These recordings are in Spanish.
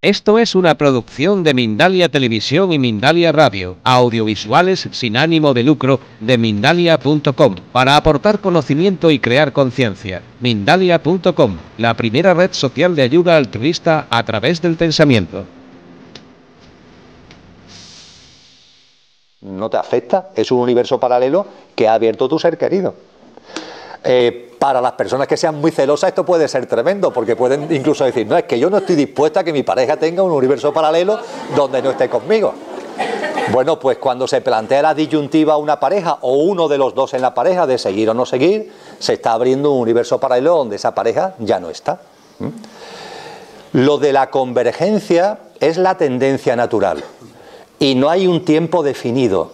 Esto es una producción de Mindalia Televisión y Mindalia Radio, audiovisuales sin ánimo de lucro, de Mindalia.com, para aportar conocimiento y crear conciencia. Mindalia.com, la primera red social de ayuda altruista a través del pensamiento. No te afecta, es un universo paralelo que ha abierto tu ser querido. Para las personas que sean muy celosas esto puede ser tremendo, porque pueden incluso decir, no, es que yo no estoy dispuesta a que mi pareja tenga un universo paralelo donde no esté conmigo. Bueno, pues cuando se plantea la disyuntiva a una pareja o uno de los dos en la pareja de seguir o no seguir, se está abriendo un universo paralelo donde esa pareja ya no está. Lo de la convergencia es la tendencia natural y no hay un tiempo definido.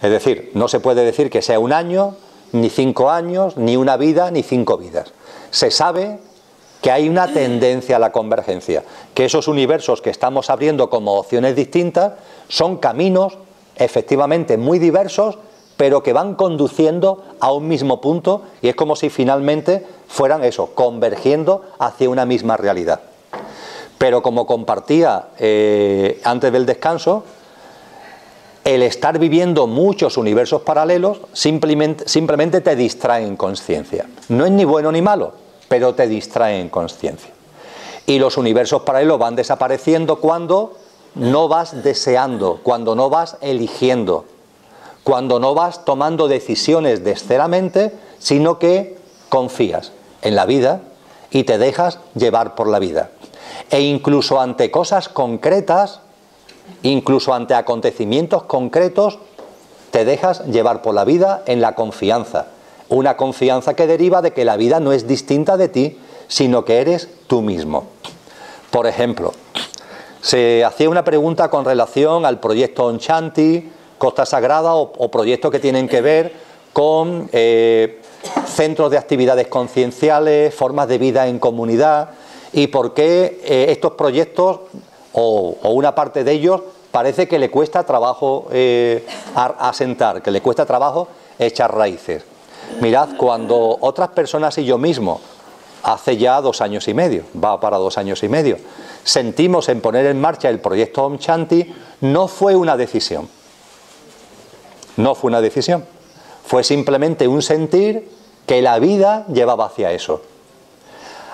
Es decir, no se puede decir que sea un año, ni 5 años, ni una vida, ni 5 vidas. Se sabe que hay una tendencia a la convergencia, que esos universos que estamos abriendo como opciones distintas son caminos efectivamente muy diversos, pero que van conduciendo a un mismo punto y es como si finalmente fueran eso, convergiendo hacia una misma realidad. Pero como compartía antes del descanso, el estar viviendo muchos universos paralelos simplemente te distrae en consciencia. No es ni bueno ni malo, pero te distrae en consciencia. Y los universos paralelos van desapareciendo cuando no vas deseando, cuando no vas eligiendo, cuando no vas tomando decisiones desceradamente, sino que confías en la vida y te dejas llevar por la vida. E incluso ante cosas concretas, incluso ante acontecimientos concretos, te dejas llevar por la vida en la confianza. Una confianza que deriva de que la vida no es distinta de ti, sino que eres tú mismo. Por ejemplo, se hacía una pregunta con relación al proyecto Om Shanti, Costa Sagrada o proyectos que tienen que ver con centros de actividades concienciales, formas de vida en comunidad y por qué estos proyectos o una parte de ellos parece que le cuesta trabajo asentar, que le cuesta trabajo echar raíces. Mirad, cuando otras personas y yo mismo, hace ya 2 años y medio, va para 2 años y medio, sentimos en poner en marcha el proyecto Om Shanti, no fue una decisión. No fue una decisión. Fue simplemente un sentir que la vida llevaba hacia eso.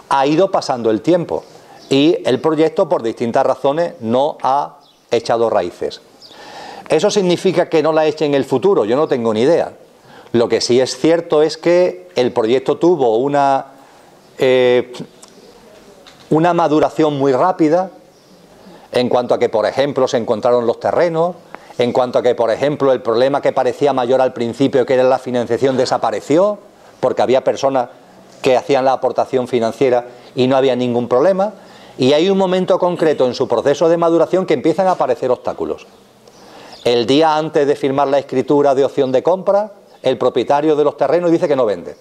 Ha ido pasando el tiempo y el proyecto, por distintas razones, no ha echado raíces. ¿Eso significa que no la eche en el futuro? Yo no tengo ni idea. Lo que sí es cierto es que el proyecto tuvo una maduración muy rápida en cuanto a que, por ejemplo, se encontraron los terrenos, en cuanto a que, por ejemplo, el problema que parecía mayor al principio, que era la financiación, desapareció, porque había personas que hacían la aportación financiera y no había ningún problema. Y hay un momento concreto en su proceso de maduración que empiezan a aparecer obstáculos. El día antes de firmar la escritura de opción de compra, el propietario de los terrenos dice que no vende.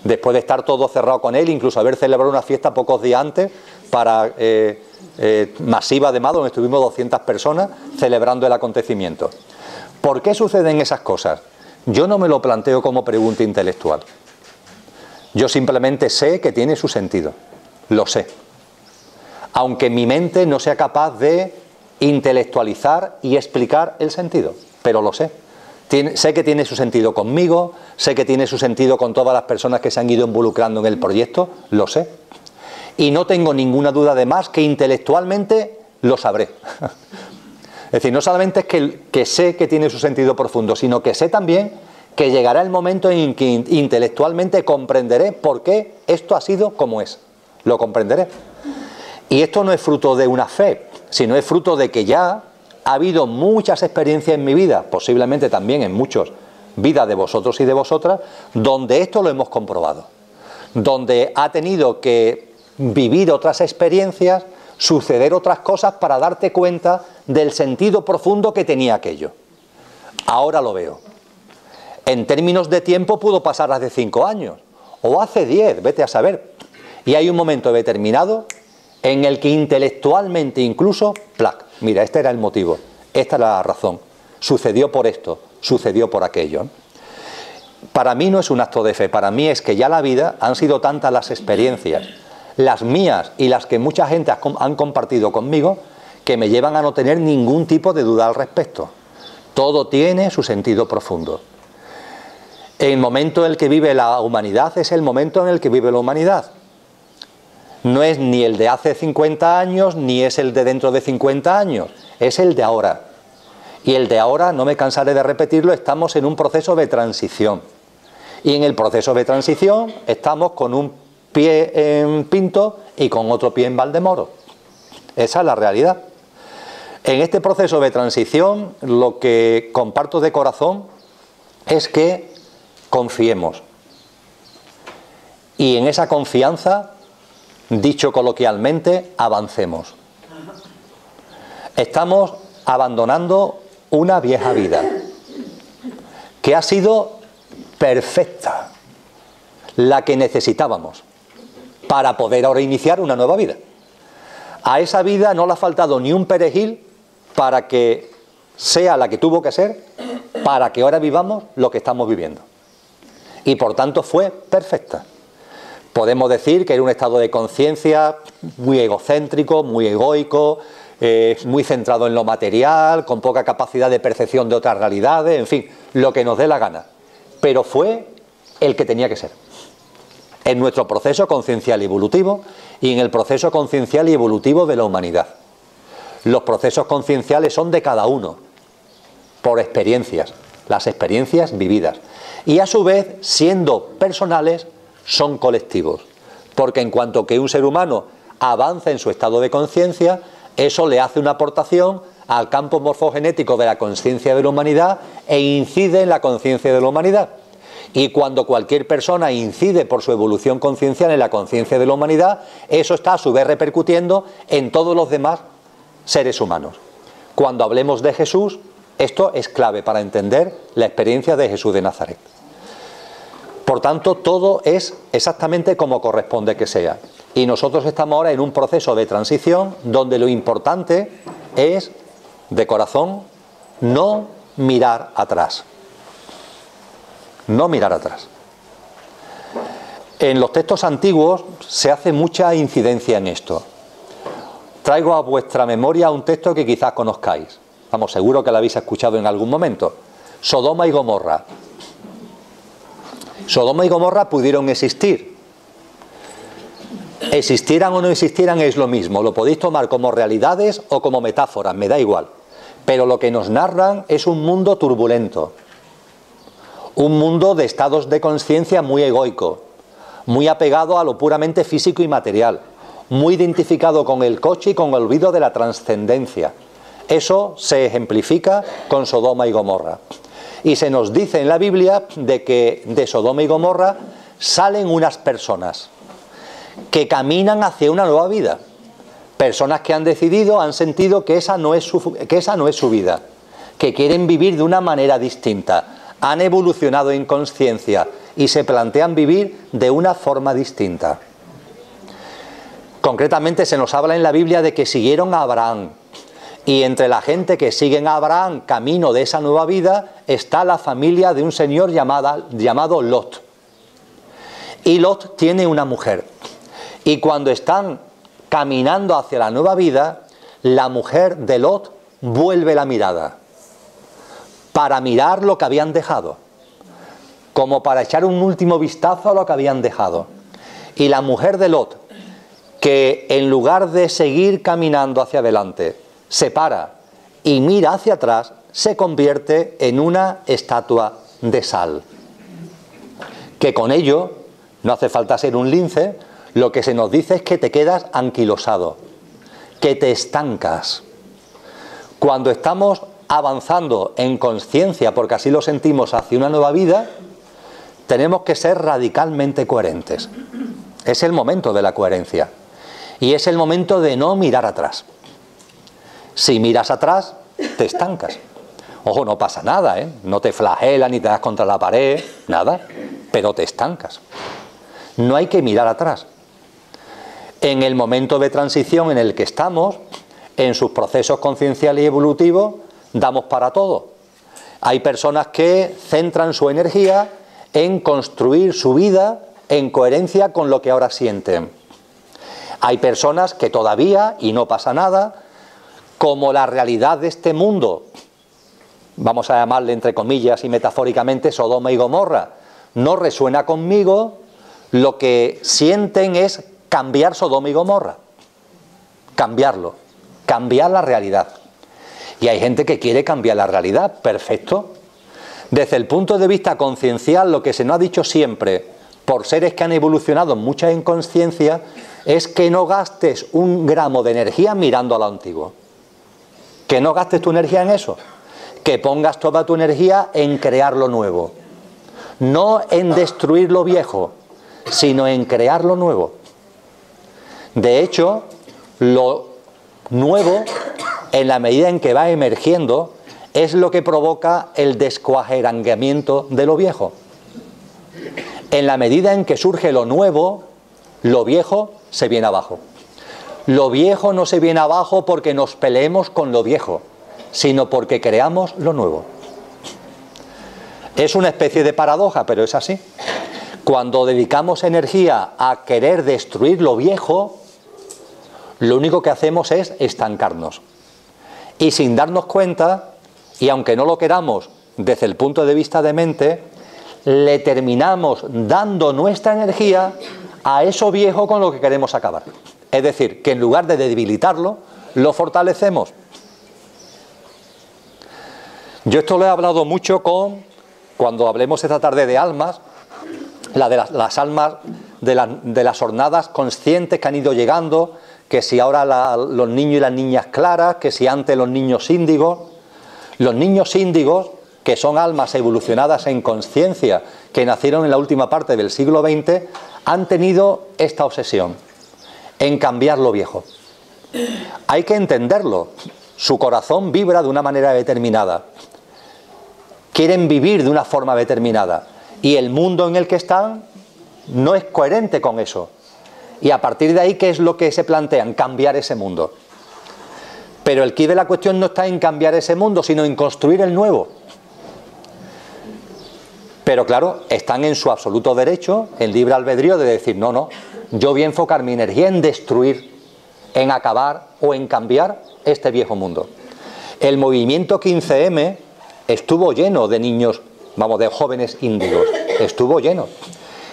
Después de estar todo cerrado con él, incluso haber celebrado una fiesta pocos días antes para masiva además, donde estuvimos 200 personas celebrando el acontecimiento. ¿Por qué suceden esas cosas? Yo no me lo planteo como pregunta intelectual. Yo simplemente sé que tiene su sentido. Lo sé. Aunque mi mente no sea capaz de intelectualizar y explicar el sentido, pero lo sé. Sé que tiene su sentido conmigo, sé que tiene su sentido con todas las personas que se han ido involucrando en el proyecto, lo sé. Y no tengo ninguna duda de más que intelectualmente lo sabré. Es decir, no solamente es que sé que tiene su sentido profundo, sino que sé también que llegará el momento en que intelectualmente comprenderé por qué esto ha sido como es. Lo comprenderé. Y esto no es fruto de una fe, sino es fruto de que ya ha habido muchas experiencias en mi vida, posiblemente también en muchas vidas de vosotros y de vosotras, donde esto lo hemos comprobado. Donde ha tenido que vivir otras experiencias, suceder otras cosas para darte cuenta del sentido profundo que tenía aquello. Ahora lo veo. En términos de tiempo pudo pasar hace 5 años, o hace 10, vete a saber. Y hay un momento determinado en el que intelectualmente incluso, ¡plac! Mira, este era el motivo, esta era la razón, sucedió por esto, sucedió por aquello. Para mí no es un acto de fe, para mí es que ya la vida han sido tantas las experiencias, las mías y las que mucha gente han compartido conmigo, que me llevan a no tener ningún tipo de duda al respecto. Todo tiene su sentido profundo. El momento en el que vive la humanidad es el momento en el que vive la humanidad. No es ni el de hace 50 años, ni es el de dentro de 50 años, es el de ahora. Y el de ahora, no me cansaré de repetirlo, estamos en un proceso de transición. Y en el proceso de transición estamos con un pie en Pinto y con otro pie en Valdemoro. Esa es la realidad. En este proceso de transición, lo que comparto de corazón es que confiemos. Y en esa confianza, dicho coloquialmente, avancemos. Estamos abandonando una vieja vida que ha sido perfecta, la que necesitábamos para poder ahora iniciar una nueva vida. A esa vida no le ha faltado ni un perejil para que sea la que tuvo que ser, para que ahora vivamos lo que estamos viviendo. Y por tanto fue perfecta. Podemos decir que era un estado de conciencia muy egocéntrico, muy egoico, muy centrado en lo material, con poca capacidad de percepción de otras realidades, en fin, lo que nos dé la gana. Pero fue el que tenía que ser. En nuestro proceso conciencial y evolutivo y en el proceso conciencial y evolutivo de la humanidad. Los procesos concienciales son de cada uno, por experiencias, las experiencias vividas. Y a su vez, siendo personales, son colectivos. Porque en cuanto que un ser humano avanza en su estado de conciencia, eso le hace una aportación al campo morfogenético de la conciencia de la humanidad e incide en la conciencia de la humanidad. Y cuando cualquier persona incide por su evolución conciencial en la conciencia de la humanidad, eso está a su vez repercutiendo en todos los demás seres humanos. Cuando hablemos de Jesús, esto es clave para entender la experiencia de Jesús de Nazaret. Por tanto, todo es exactamente como corresponde que sea. Y nosotros estamos ahora en un proceso de transición donde lo importante es, de corazón, no mirar atrás. No mirar atrás. En los textos antiguos se hace mucha incidencia en esto. Traigo a vuestra memoria un texto que quizás conozcáis. Vamos, seguro que lo habéis escuchado en algún momento. Sodoma y Gomorra. Sodoma y Gomorra pudieron existir. Existieran o no existieran es lo mismo. Lo podéis tomar como realidades o como metáforas, me da igual. Pero lo que nos narran es un mundo turbulento. Un mundo de estados de conciencia muy egoico, muy apegado a lo puramente físico y material, muy identificado con el coche y con el olvido de la trascendencia. Eso se ejemplifica con Sodoma y Gomorra. Y se nos dice en la Biblia de que de Sodoma y Gomorra salen unas personas que caminan hacia una nueva vida. Personas que han decidido, han sentido que esa no es su vida, que quieren vivir de una manera distinta. Han evolucionado en conciencia y se plantean vivir de una forma distinta. Concretamente se nos habla en la Biblia de que siguieron a Abraham. Y entre la gente que siguen a Abraham camino de esa nueva vida está la familia de un señor llamado Lot. Y Lot tiene una mujer. Y cuando están caminando hacia la nueva vida, la mujer de Lot vuelve la mirada para mirar lo que habían dejado, como para echar un último vistazo a lo que habían dejado. Y la mujer de Lot, que en lugar de seguir caminando hacia adelante, se para y mira hacia atrás, se convierte en una estatua de sal. Que con ello, no hace falta ser un lince, lo que se nos dice es que te quedas anquilosado, que te estancas. Cuando estamos avanzando en conciencia, porque así lo sentimos, hacia una nueva vida, tenemos que ser radicalmente coherentes. Es el momento de la coherencia. Y es el momento de no mirar atrás. Si miras atrás, te estancas. Ojo, no pasa nada, ¿eh? No te flagelas ni te das contra la pared, nada, pero te estancas. No hay que mirar atrás. En el momento de transición en el que estamos, en sus procesos concienciales y evolutivos, damos para todo. Hay personas que centran su energía en construir su vida en coherencia con lo que ahora sienten. Hay personas que todavía, y no pasa nada, como la realidad de este mundo, vamos a llamarle entre comillas y metafóricamente Sodoma y Gomorra, no resuena conmigo, lo que sienten es cambiar Sodoma y Gomorra, cambiarlo, cambiar la realidad. Y hay gente que quiere cambiar la realidad, perfecto. Desde el punto de vista conciencial, lo que se nos ha dicho siempre, por seres que han evolucionado mucha inconsciencia, es que no gastes un gramo de energía mirando a lo antiguo. Que no gastes tu energía en eso. Que pongas toda tu energía en crear lo nuevo. No en destruir lo viejo, sino en crear lo nuevo. De hecho, lo nuevo, en la medida en que va emergiendo, es lo que provoca el descuajerangamiento de lo viejo. En la medida en que surge lo nuevo, lo viejo se viene abajo. Lo viejo no se viene abajo porque nos peleemos con lo viejo, sino porque creamos lo nuevo. Es una especie de paradoja, pero es así. Cuando dedicamos energía a querer destruir lo viejo, lo único que hacemos es estancarnos. Y sin darnos cuenta, y aunque no lo queramos desde el punto de vista de mente, le terminamos dando nuestra energía a eso viejo con lo que queremos acabar. Es decir, que en lugar de debilitarlo, lo fortalecemos. Yo esto lo he hablado mucho cuando hablemos esta tarde de almas, las almas de las jornadas conscientes que han ido llegando, que si ahora los niños y las niñas claras, que si antes los niños índigos. Los niños índigos, que son almas evolucionadas en conciencia, que nacieron en la última parte del siglo XX, han tenido esta obsesión en cambiar lo viejo. Hay que entenderlo. Su corazón vibra de una manera determinada. Quieren vivir de una forma determinada. Y el mundo en el que están no es coherente con eso. Y a partir de ahí, ¿qué es lo que se plantean? Cambiar ese mundo. Pero el quid de la cuestión no está en cambiar ese mundo, sino en construir el nuevo. Pero claro, están en su absoluto derecho, en libre albedrío, de decir, no, no, yo voy a enfocar mi energía en destruir, en acabar o en cambiar este viejo mundo. El movimiento 15M estuvo lleno de niños, de jóvenes índigos, estuvo lleno.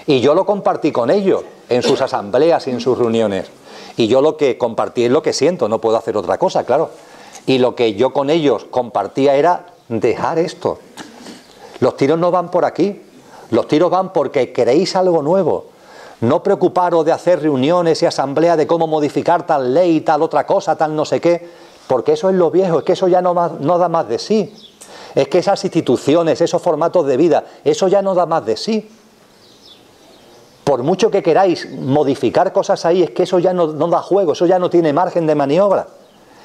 Y yo lo compartí con ellos en sus asambleas y en sus reuniones. Y yo lo que compartí es lo que siento, no puedo hacer otra cosa, claro. Y lo que yo con ellos compartía era dejar esto. Los tiros no van por aquí, los tiros van porque queréis algo nuevo. No preocuparos de hacer reuniones y asambleas de cómo modificar tal ley, tal otra cosa, tal no sé qué, porque eso es lo viejo, es que eso ya no da más de sí. Es que esas instituciones, esos formatos de vida, eso ya no da más de sí. Por mucho que queráis modificar cosas ahí, es que eso ya no da juego, eso ya no tiene margen de maniobra.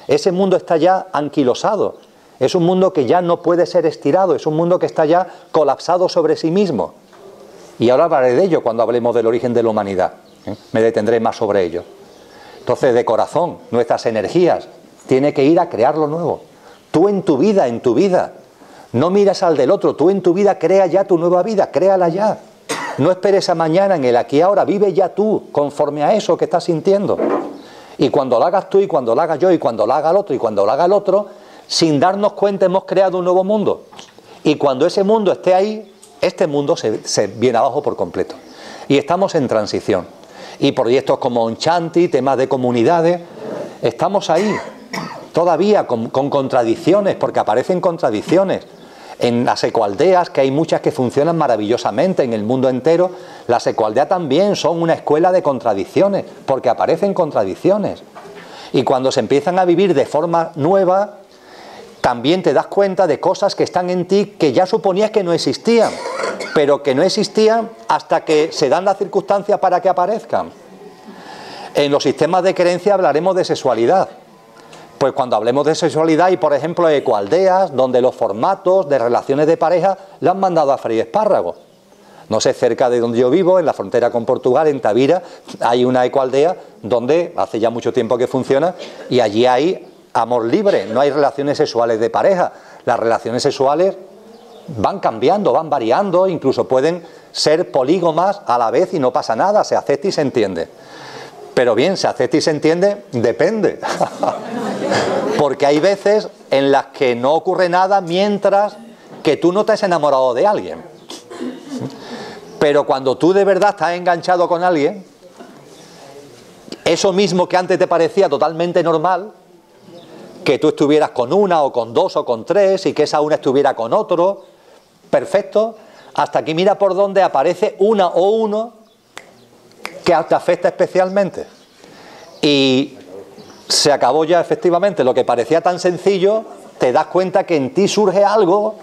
Ese mundo está ya anquilosado, es un mundo que ya no puede ser estirado, es un mundo que está ya colapsado sobre sí mismo. Y ahora hablaré de ello cuando hablemos del origen de la humanidad, me detendré más sobre ello. Entonces, de corazón, nuestras energías tienen que ir a crear lo nuevo. Tú en tu vida, no miras al del otro, tú en tu vida crea ya tu nueva vida, créala ya. No esperes a mañana, en el aquí y ahora, vive ya tú, conforme a eso que estás sintiendo. Y cuando lo hagas tú, y cuando lo haga yo, y cuando lo haga el otro, y cuando lo haga el otro, sin darnos cuenta hemos creado un nuevo mundo. Y cuando ese mundo esté ahí, este mundo se viene abajo por completo. Y estamos en transición. Y proyectos como Onchanti, temas de comunidades, estamos ahí, todavía con contradicciones, porque aparecen contradicciones. En las ecoaldeas, que hay muchas que funcionan maravillosamente en el mundo entero, las ecoaldeas también son una escuela de contradicciones, porque aparecen contradicciones. Y cuando se empiezan a vivir de forma nueva, también te das cuenta de cosas que están en ti que ya suponías que no existían, pero que no existían hasta que se dan las circunstancias para que aparezcan. En los sistemas de creencia hablaremos de sexualidad. Pues cuando hablemos de sexualidad y, por ejemplo, ecoaldeas, donde los formatos de relaciones de pareja le han mandado a freír espárragos. No sé, cerca de donde yo vivo, en la frontera con Portugal, en Tavira, hay una ecoaldea donde hace ya mucho tiempo que funciona y allí hay amor libre, no hay relaciones sexuales de pareja. Las relaciones sexuales van cambiando, van variando, incluso pueden ser polígamas a la vez y no pasa nada, se acepta y se entiende. Pero bien, ¿se acepta y se entiende? Depende. Porque hay veces en las que no ocurre nada mientras que tú no te has enamorado de alguien. Pero cuando tú de verdad estás enganchado con alguien, eso mismo que antes te parecía totalmente normal, que tú estuvieras con una o con dos o con tres y que esa una estuviera con otro, perfecto, hasta que mira por dónde aparece una o uno que te afecta especialmente. Y se acabó ya efectivamente lo que parecía tan sencillo, te das cuenta que en ti surge algo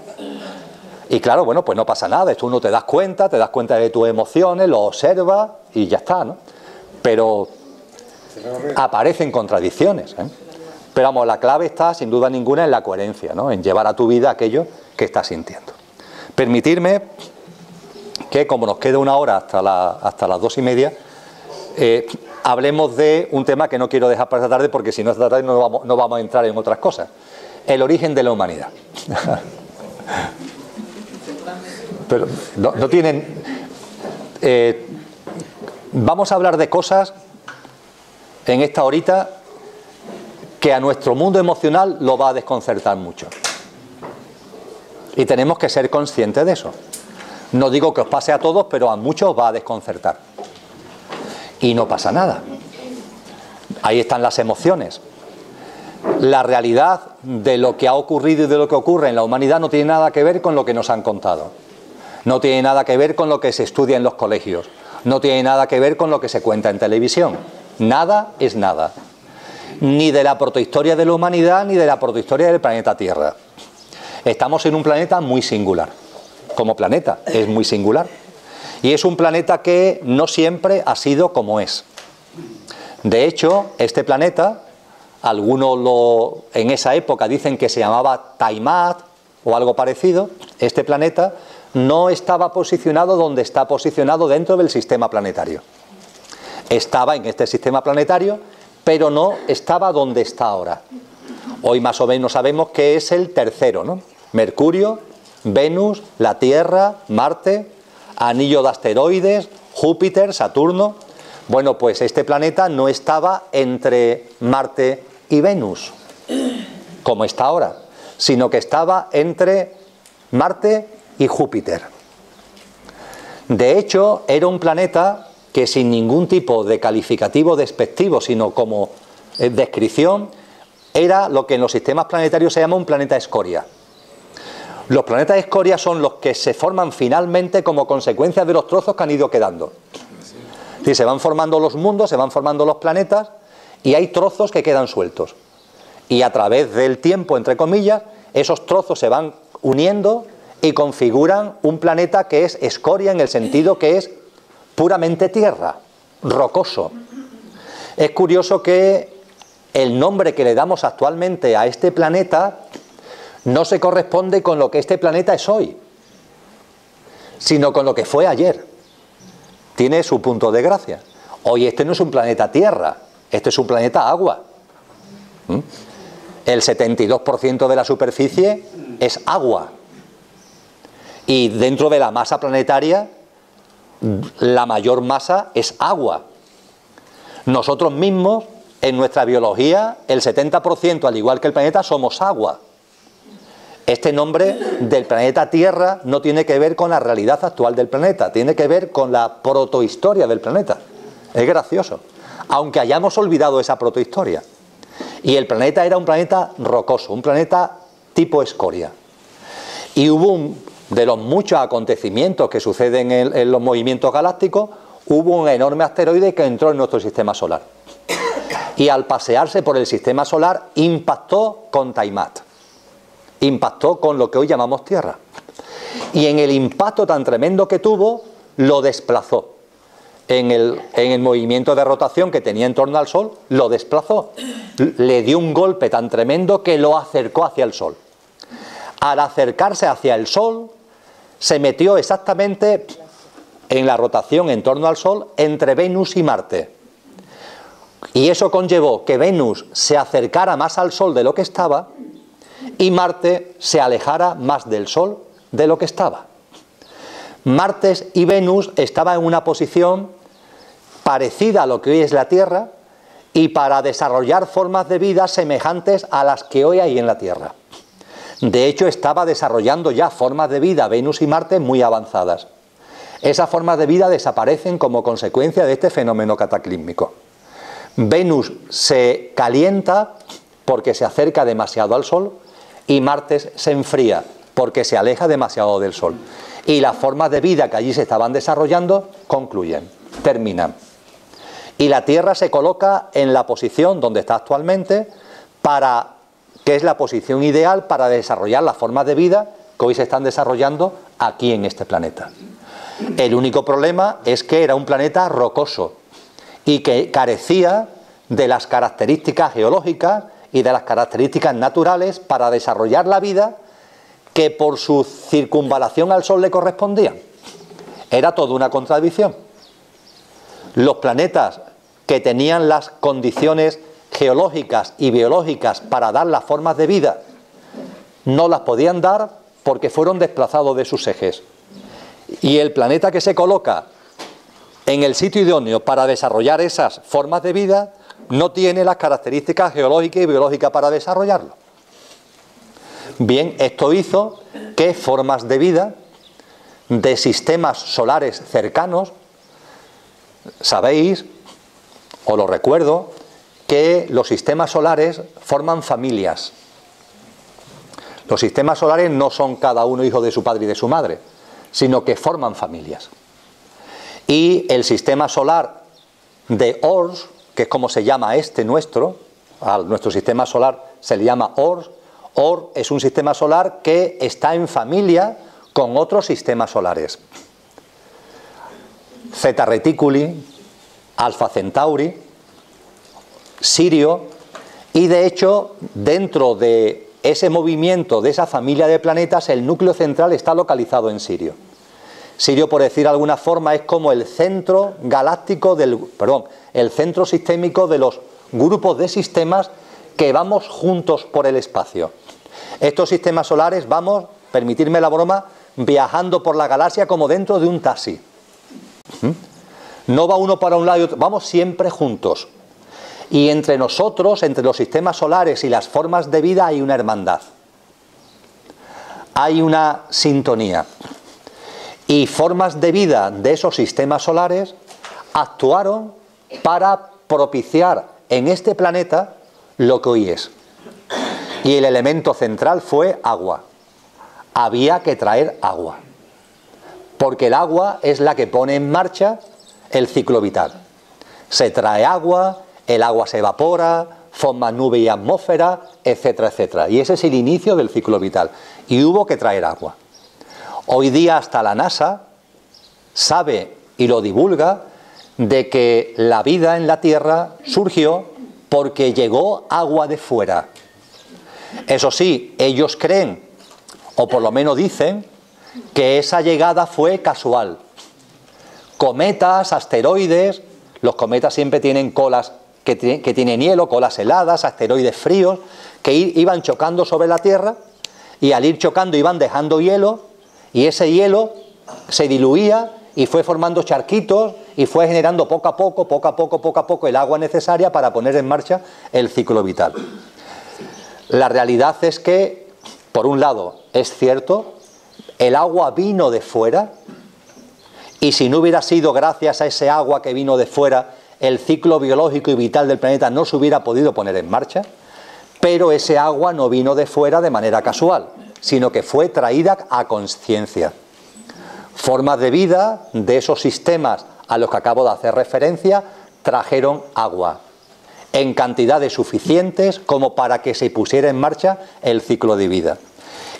y claro, bueno, pues no pasa nada, tú no te das cuenta de tus emociones, lo observas y ya está, ¿no? Pero aparecen contradicciones, ¿eh? Pero vamos, la clave está sin duda ninguna en la coherencia, ¿no? En llevar a tu vida aquello que estás sintiendo. Permitirme que, como nos queda una hora hasta las 2:30, hablemos de un tema que no quiero dejar para esta tarde, porque si no esta tarde no vamos a entrar en otras cosas. El origen de la humanidad. Pero no tienen... vamos a hablar de cosas en esta horita que a nuestro mundo emocional lo va a desconcertar mucho. Y tenemos que ser conscientes de eso. No digo que os pase a todos, pero a muchos os va a desconcertar. Y no pasa nada. Ahí están las emociones. La realidad de lo que ha ocurrido y de lo que ocurre en la humanidad no tiene nada que ver con lo que nos han contado. No tiene nada que ver con lo que se estudia en los colegios. No tiene nada que ver con lo que se cuenta en televisión. Nada es nada. Ni de la protohistoria de la humanidad, ni de la protohistoria del planeta Tierra. Estamos en un planeta muy singular. Como planeta, es muy singular. Y es un planeta que no siempre ha sido como es. De hecho, este planeta, algunos en esa época dicen que se llamaba Tiamat o algo parecido. Este planeta no estaba posicionado donde está posicionado dentro del sistema planetario. Estaba en este sistema planetario, pero no estaba donde está ahora. Hoy más o menos sabemos que es el tercero, ¿no? Mercurio, Venus, la Tierra, Marte, anillo de asteroides, Júpiter, Saturno. Bueno, pues este planeta no estaba entre Marte y Venus, como está ahora, sino que estaba entre Marte y Júpiter. De hecho, era un planeta que sin ningún tipo de calificativo despectivo, sino como descripción, era lo que en los sistemas planetarios se llama un planeta escoria. Los planetas escoria son los que se forman finalmente como consecuencia de los trozos que han ido quedando. Es decir, se van formando los mundos, se van formando los planetas y hay trozos que quedan sueltos. Y a través del tiempo, entre comillas, esos trozos se van uniendo y configuran un planeta que es escoria en el sentido que es puramente tierra, rocoso. Es curioso que el nombre que le damos actualmente a este planeta no se corresponde con lo que este planeta es hoy, sino con lo que fue ayer. Tiene su punto de gracia. Hoy este no es un planeta tierra, este es un planeta agua. El 72% de la superficie es agua. Y dentro de la masa planetaria, la mayor masa es agua. Nosotros mismos, en nuestra biología, el 70%, al igual que el planeta, somos agua. Este nombre del planeta Tierra no tiene que ver con la realidad actual del planeta, tiene que ver con la protohistoria del planeta. Es gracioso, aunque hayamos olvidado esa protohistoria. Y el planeta era un planeta rocoso, un planeta tipo escoria. Y hubo de los muchos acontecimientos que suceden en los movimientos galácticos, hubo un enorme asteroide que entró en nuestro sistema solar. Y al pasearse por el sistema solar impactó con Tiamat. Impactó con lo que hoy llamamos Tierra. Y en el impacto tan tremendo que tuvo, lo desplazó. En el movimiento de rotación que tenía en torno al Sol, lo desplazó. Le dio un golpe tan tremendo que lo acercó hacia el Sol. Al acercarse hacia el Sol, se metió exactamente en la rotación en torno al Sol entre Venus y Marte. Y eso conllevó que Venus se acercara más al Sol de lo que estaba y Marte se alejara más del Sol de lo que estaba. Marte y Venus estaban en una posición parecida a lo que hoy es la Tierra y para desarrollar formas de vida semejantes a las que hoy hay en la Tierra. De hecho, estaba desarrollando ya formas de vida Venus y Marte muy avanzadas. Esas formas de vida desaparecen como consecuencia de este fenómeno cataclísmico. Venus se calienta porque se acerca demasiado al Sol y Marte se enfría porque se aleja demasiado del Sol. Y las formas de vida que allí se estaban desarrollando concluyen, terminan. Y la Tierra se coloca en la posición donde está actualmente, que es la posición ideal para desarrollar las formas de vida que hoy se están desarrollando aquí en este planeta. El único problema es que era un planeta rocoso y que carecía de las características geológicas y de las características naturales para desarrollar la vida que por su circunvalación al Sol le correspondían. Era toda una contradicción. Los planetas que tenían las condiciones geológicas y biológicas para dar las formas de vida no las podían dar porque fueron desplazados de sus ejes. Y el planeta que se coloca en el sitio idóneo para desarrollar esas formas de vida no tiene las características geológicas y biológicas para desarrollarlo. Bien, esto hizo que formas de vida de sistemas solares cercanos, sabéis, os lo recuerdo, que los sistemas solares forman familias. Los sistemas solares no son cada uno hijo de su padre y de su madre, sino que forman familias. Y el sistema solar de Ors, que es como se llama nuestro sistema solar se le llama Ors. Ors es un sistema solar que está en familia con otros sistemas solares. Zeta Reticuli, Alpha Centauri, Sirio, y de hecho dentro de ese movimiento, de esa familia de planetas, el núcleo central está localizado en Sirio. Sirio, por decir de alguna forma, es como el centro galáctico el centro sistémico de los grupos de sistemas que vamos juntos por el espacio. Estos sistemas solares vamos, permitirme la broma, viajando por la galaxia como dentro de un taxi. No va uno para un lado y otro, vamos siempre juntos. Y entre nosotros, entre los sistemas solares y las formas de vida, hay una hermandad. Hay una sintonía. Y formas de vida de esos sistemas solares actuaron para propiciar en este planeta lo que hoy es. Y el elemento central fue agua. Había que traer agua. Porque el agua es la que pone en marcha el ciclo vital. Se trae agua, el agua se evapora, forma nube y atmósfera, etcétera, etcétera. Y ese es el inicio del ciclo vital. Y hubo que traer agua. Hoy día hasta la NASA sabe y lo divulga de que la vida en la Tierra surgió porque llegó agua de fuera. Eso sí, ellos creen, o por lo menos dicen, que esa llegada fue casual. Cometas, asteroides, los cometas siempre tienen colas que tienen hielo, colas heladas, asteroides fríos, que iban chocando sobre la Tierra y al ir chocando iban dejando hielo y ese hielo se diluía y fue formando charquitos y fue generando poco a poco el agua necesaria para poner en marcha el ciclo vital. La realidad es que, por un lado, es cierto, el agua vino de fuera y si no hubiera sido gracias a ese agua que vino de fuera, el ciclo biológico y vital del planeta no se hubiera podido poner en marcha, pero ese agua no vino de fuera de manera casual, sino que fue traída a conciencia. Formas de vida de esos sistemas a los que acabo de hacer referencia trajeron agua en cantidades suficientes como para que se pusiera en marcha el ciclo de vida.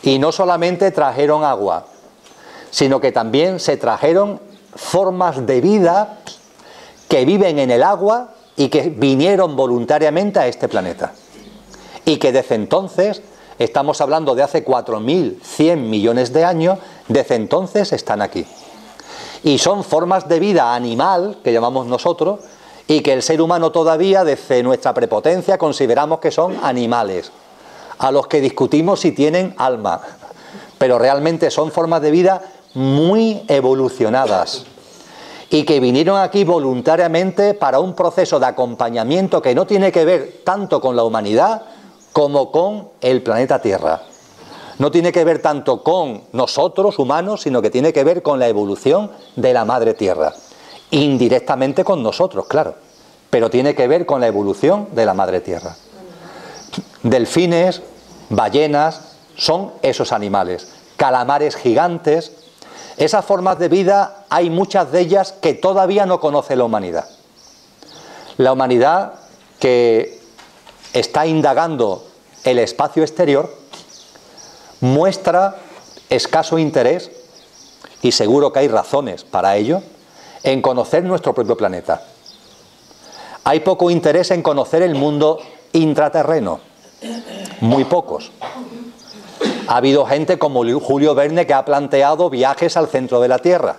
Y no solamente trajeron agua, sino que también se trajeron formas de vida que viven en el agua y que vinieron voluntariamente a este planeta. Y que desde entonces, estamos hablando de hace 4.100 millones de años, desde entonces están aquí. Y son formas de vida animal, que llamamos nosotros, y que el ser humano todavía, desde nuestra prepotencia, consideramos que son animales, a los que discutimos si tienen alma. Pero realmente son formas de vida muy evolucionadas. y que vinieron aquí voluntariamente para un proceso de acompañamiento que no tiene que ver tanto con la humanidad como con el planeta Tierra. No tiene que ver tanto con nosotros, humanos, sino que tiene que ver con la evolución de la Madre Tierra. Indirectamente con nosotros, claro, pero tiene que ver con la evolución de la Madre Tierra. Delfines, ballenas, son esos animales. Calamares gigantes. Esas formas de vida, hay muchas de ellas que todavía no conoce la humanidad. La humanidad que está indagando el espacio exterior muestra escaso interés, y seguro que hay razones para ello, en conocer nuestro propio planeta. Hay poco interés en conocer el mundo intraterreno, muy pocos. Ha habido gente como Julio Verne que ha planteado viajes al centro de la Tierra,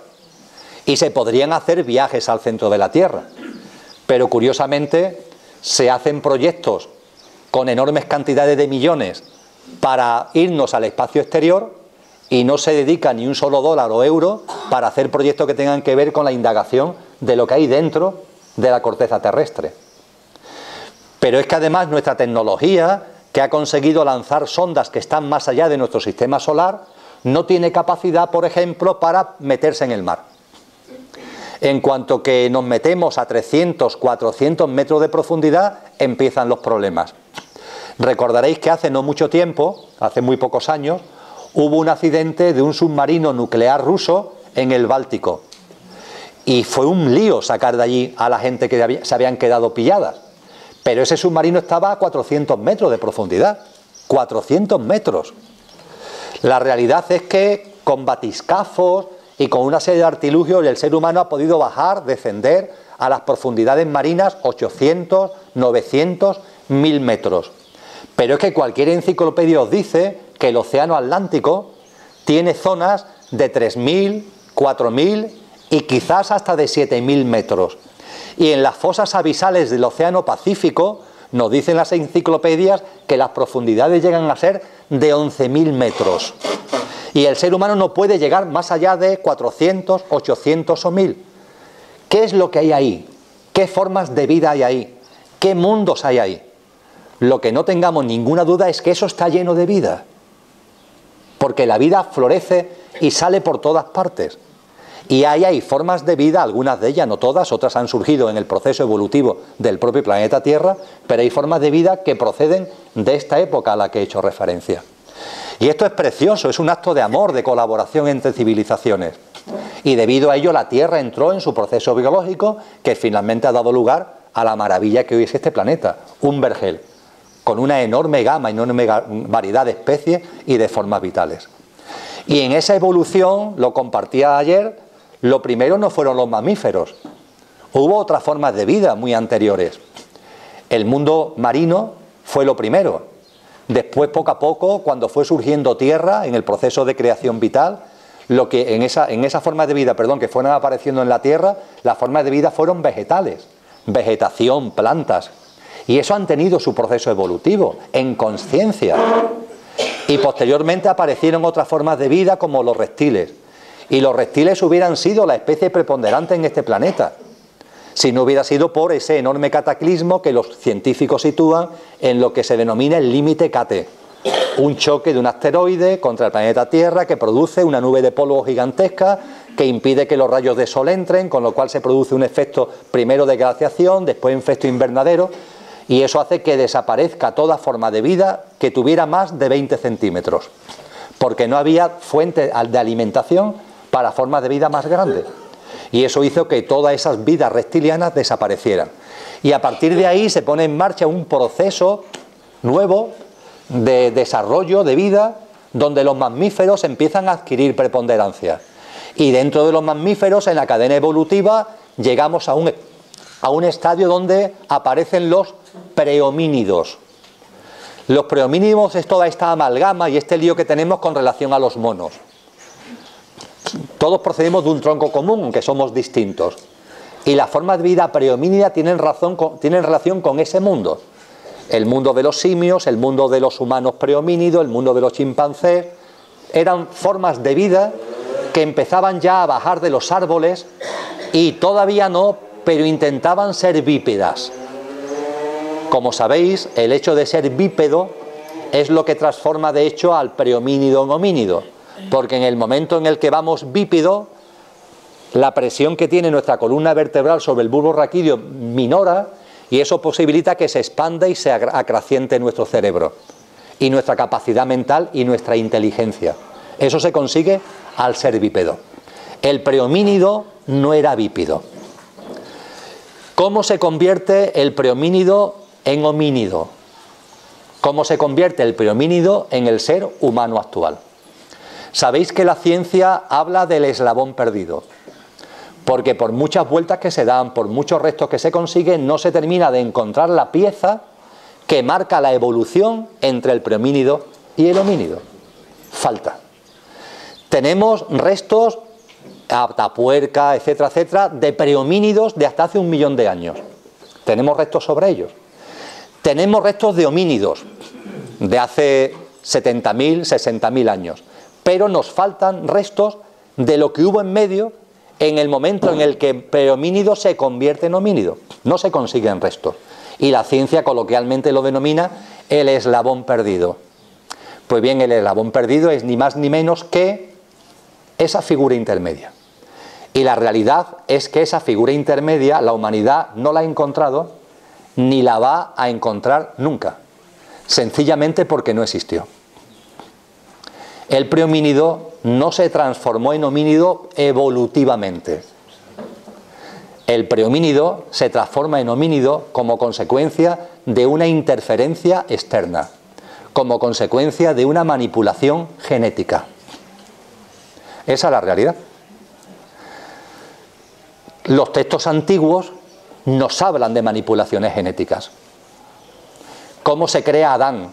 y se podrían hacer viajes al centro de la Tierra, pero curiosamente se hacen proyectos con enormes cantidades de millones para irnos al espacio exterior y no se dedica ni un solo dólar o euro para hacer proyectos que tengan que ver con la indagación de lo que hay dentro de la corteza terrestre. Pero es que además nuestra tecnología, que ha conseguido lanzar sondas que están más allá de nuestro sistema solar, no tiene capacidad, por ejemplo, para meterse en el mar. En cuanto que nos metemos a 300, 400 metros de profundidad, empiezan los problemas. Recordaréis que hace no mucho tiempo, hace muy pocos años, hubo un accidente de un submarino nuclear ruso en el Báltico. Y fue un lío sacar de allí a la gente que se habían quedado pilladas. Pero ese submarino estaba a 400 metros de profundidad. 400 metros. La realidad es que con batiscafos y con una serie de artilugios el ser humano ha podido bajar, descender a las profundidades marinas 800, 900, 1000 metros. Pero es que cualquier enciclopedia os dice que el océano Atlántico tiene zonas de 3000, 4000 y quizás hasta de 7000 metros. Y en las fosas abisales del océano Pacífico nos dicen las enciclopedias que las profundidades llegan a ser de 11.000 metros. Y el ser humano no puede llegar más allá de 400, 800 o 1000. ¿Qué es lo que hay ahí? ¿Qué formas de vida hay ahí? ¿Qué mundos hay ahí? Lo que no tengamos ninguna duda es que eso está lleno de vida. Porque la vida florece y sale por todas partes. Y ahí hay formas de vida, algunas de ellas, no todas, otras han surgido en el proceso evolutivo del propio planeta Tierra, pero hay formas de vida que proceden de esta época a la que he hecho referencia. Y esto es precioso, es un acto de amor, de colaboración entre civilizaciones. Y debido a ello la Tierra entró en su proceso biológico, que finalmente ha dado lugar a la maravilla que hoy es este planeta, un vergel, con una enorme gama, enorme variedad de especies y de formas vitales. Y en esa evolución, lo compartía ayer, lo primero no fueron los mamíferos, hubo otras formas de vida muy anteriores. El mundo marino fue lo primero. Después, poco a poco, cuando fue surgiendo tierra en el proceso de creación vital, lo que en esa forma de vida, que fueron apareciendo en la tierra, las formas de vida fueron vegetales, vegetación, plantas. Y eso han tenido su proceso evolutivo, en consciencia. Y posteriormente aparecieron otras formas de vida como los reptiles. Y los reptiles hubieran sido la especie preponderante en este planeta, si no hubiera sido por ese enorme cataclismo que los científicos sitúan en lo que se denomina el límite KT. Un choque de un asteroide contra el planeta Tierra que produce una nube de polvo gigantesca que impide que los rayos de sol entren, con lo cual se produce un efecto primero de glaciación, después un efecto invernadero, y eso hace que desaparezca toda forma de vida que tuviera más de 20 centímetros, porque no había fuente de alimentación para formas de vida más grandes. Y eso hizo que todas esas vidas reptilianas desaparecieran. Y a partir de ahí se pone en marcha un proceso nuevo de desarrollo de vida, donde los mamíferos empiezan a adquirir preponderancia. Y dentro de los mamíferos, en la cadena evolutiva, llegamos a un estadio donde aparecen los prehomínidos. Los prehomínidos es toda esta amalgama y este lío que tenemos con relación a los monos. Todos procedemos de un tronco común, aunque somos distintos. Y las formas de vida prehomínida tienen relación con ese mundo. El mundo de los simios, el mundo de los humanos prehomínidos, el mundo de los chimpancés. Eran formas de vida que empezaban ya a bajar de los árboles y todavía no, pero intentaban ser bípedas. Como sabéis, el hecho de ser bípedo es lo que transforma de hecho al prehomínido en homínido, porque en el momento en el que vamos bípedo, la presión que tiene nuestra columna vertebral sobre el bulbo raquídeo minora, y eso posibilita que se expanda y se acreciente nuestro cerebro, y nuestra capacidad mental y nuestra inteligencia. Eso se consigue al ser bípedo. El prehomínido no era bípedo. ¿Cómo se convierte el prehomínido en homínido? ¿Cómo se convierte el prehomínido en el ser humano actual? Sabéis que la ciencia habla del eslabón perdido, porque por muchas vueltas que se dan, por muchos restos que se consiguen, no se termina de encontrar la pieza que marca la evolución entre el prehomínido y el homínido. Falta. Tenemos restos, Atapuerca, etcétera, etcétera, de prehomínidos de hasta hace 1 millón de años. Tenemos restos sobre ellos. Tenemos restos de homínidos de hace 70.000, 60.000 años. Pero nos faltan restos de lo que hubo en medio en el momento en el que el prehomínido se convierte en homínido. No se consiguen restos. Y la ciencia coloquialmente lo denomina el eslabón perdido. Pues bien, el eslabón perdido es ni más ni menos que esa figura intermedia. Y la realidad es que esa figura intermedia la humanidad no la ha encontrado ni la va a encontrar nunca, sencillamente porque no existió. El prehomínido no se transformó en homínido evolutivamente. El prehomínido se transforma en homínido como consecuencia de una interferencia externa, como consecuencia de una manipulación genética. Esa es la realidad. Los textos antiguos nos hablan de manipulaciones genéticas. ¿Cómo se crea Adán?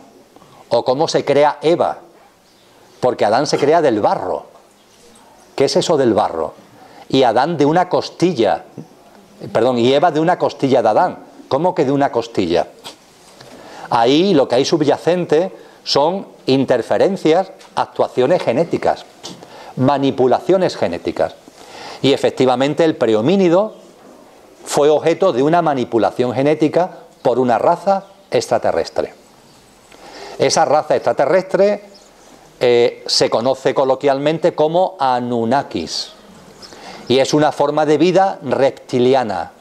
¿O cómo se crea Eva? Porque Adán se crea del barro. ¿Qué es eso del barro? Y Adán de una costilla, y Eva de una costilla de Adán. ¿Cómo que de una costilla? Ahí lo que hay subyacente son interferencias, actuaciones genéticas, manipulaciones genéticas. Y efectivamente el prehomínido fue objeto de una manipulación genética por una raza extraterrestre. Esa raza extraterrestre se conoce coloquialmente como Anunnakis y es una forma de vida reptiliana,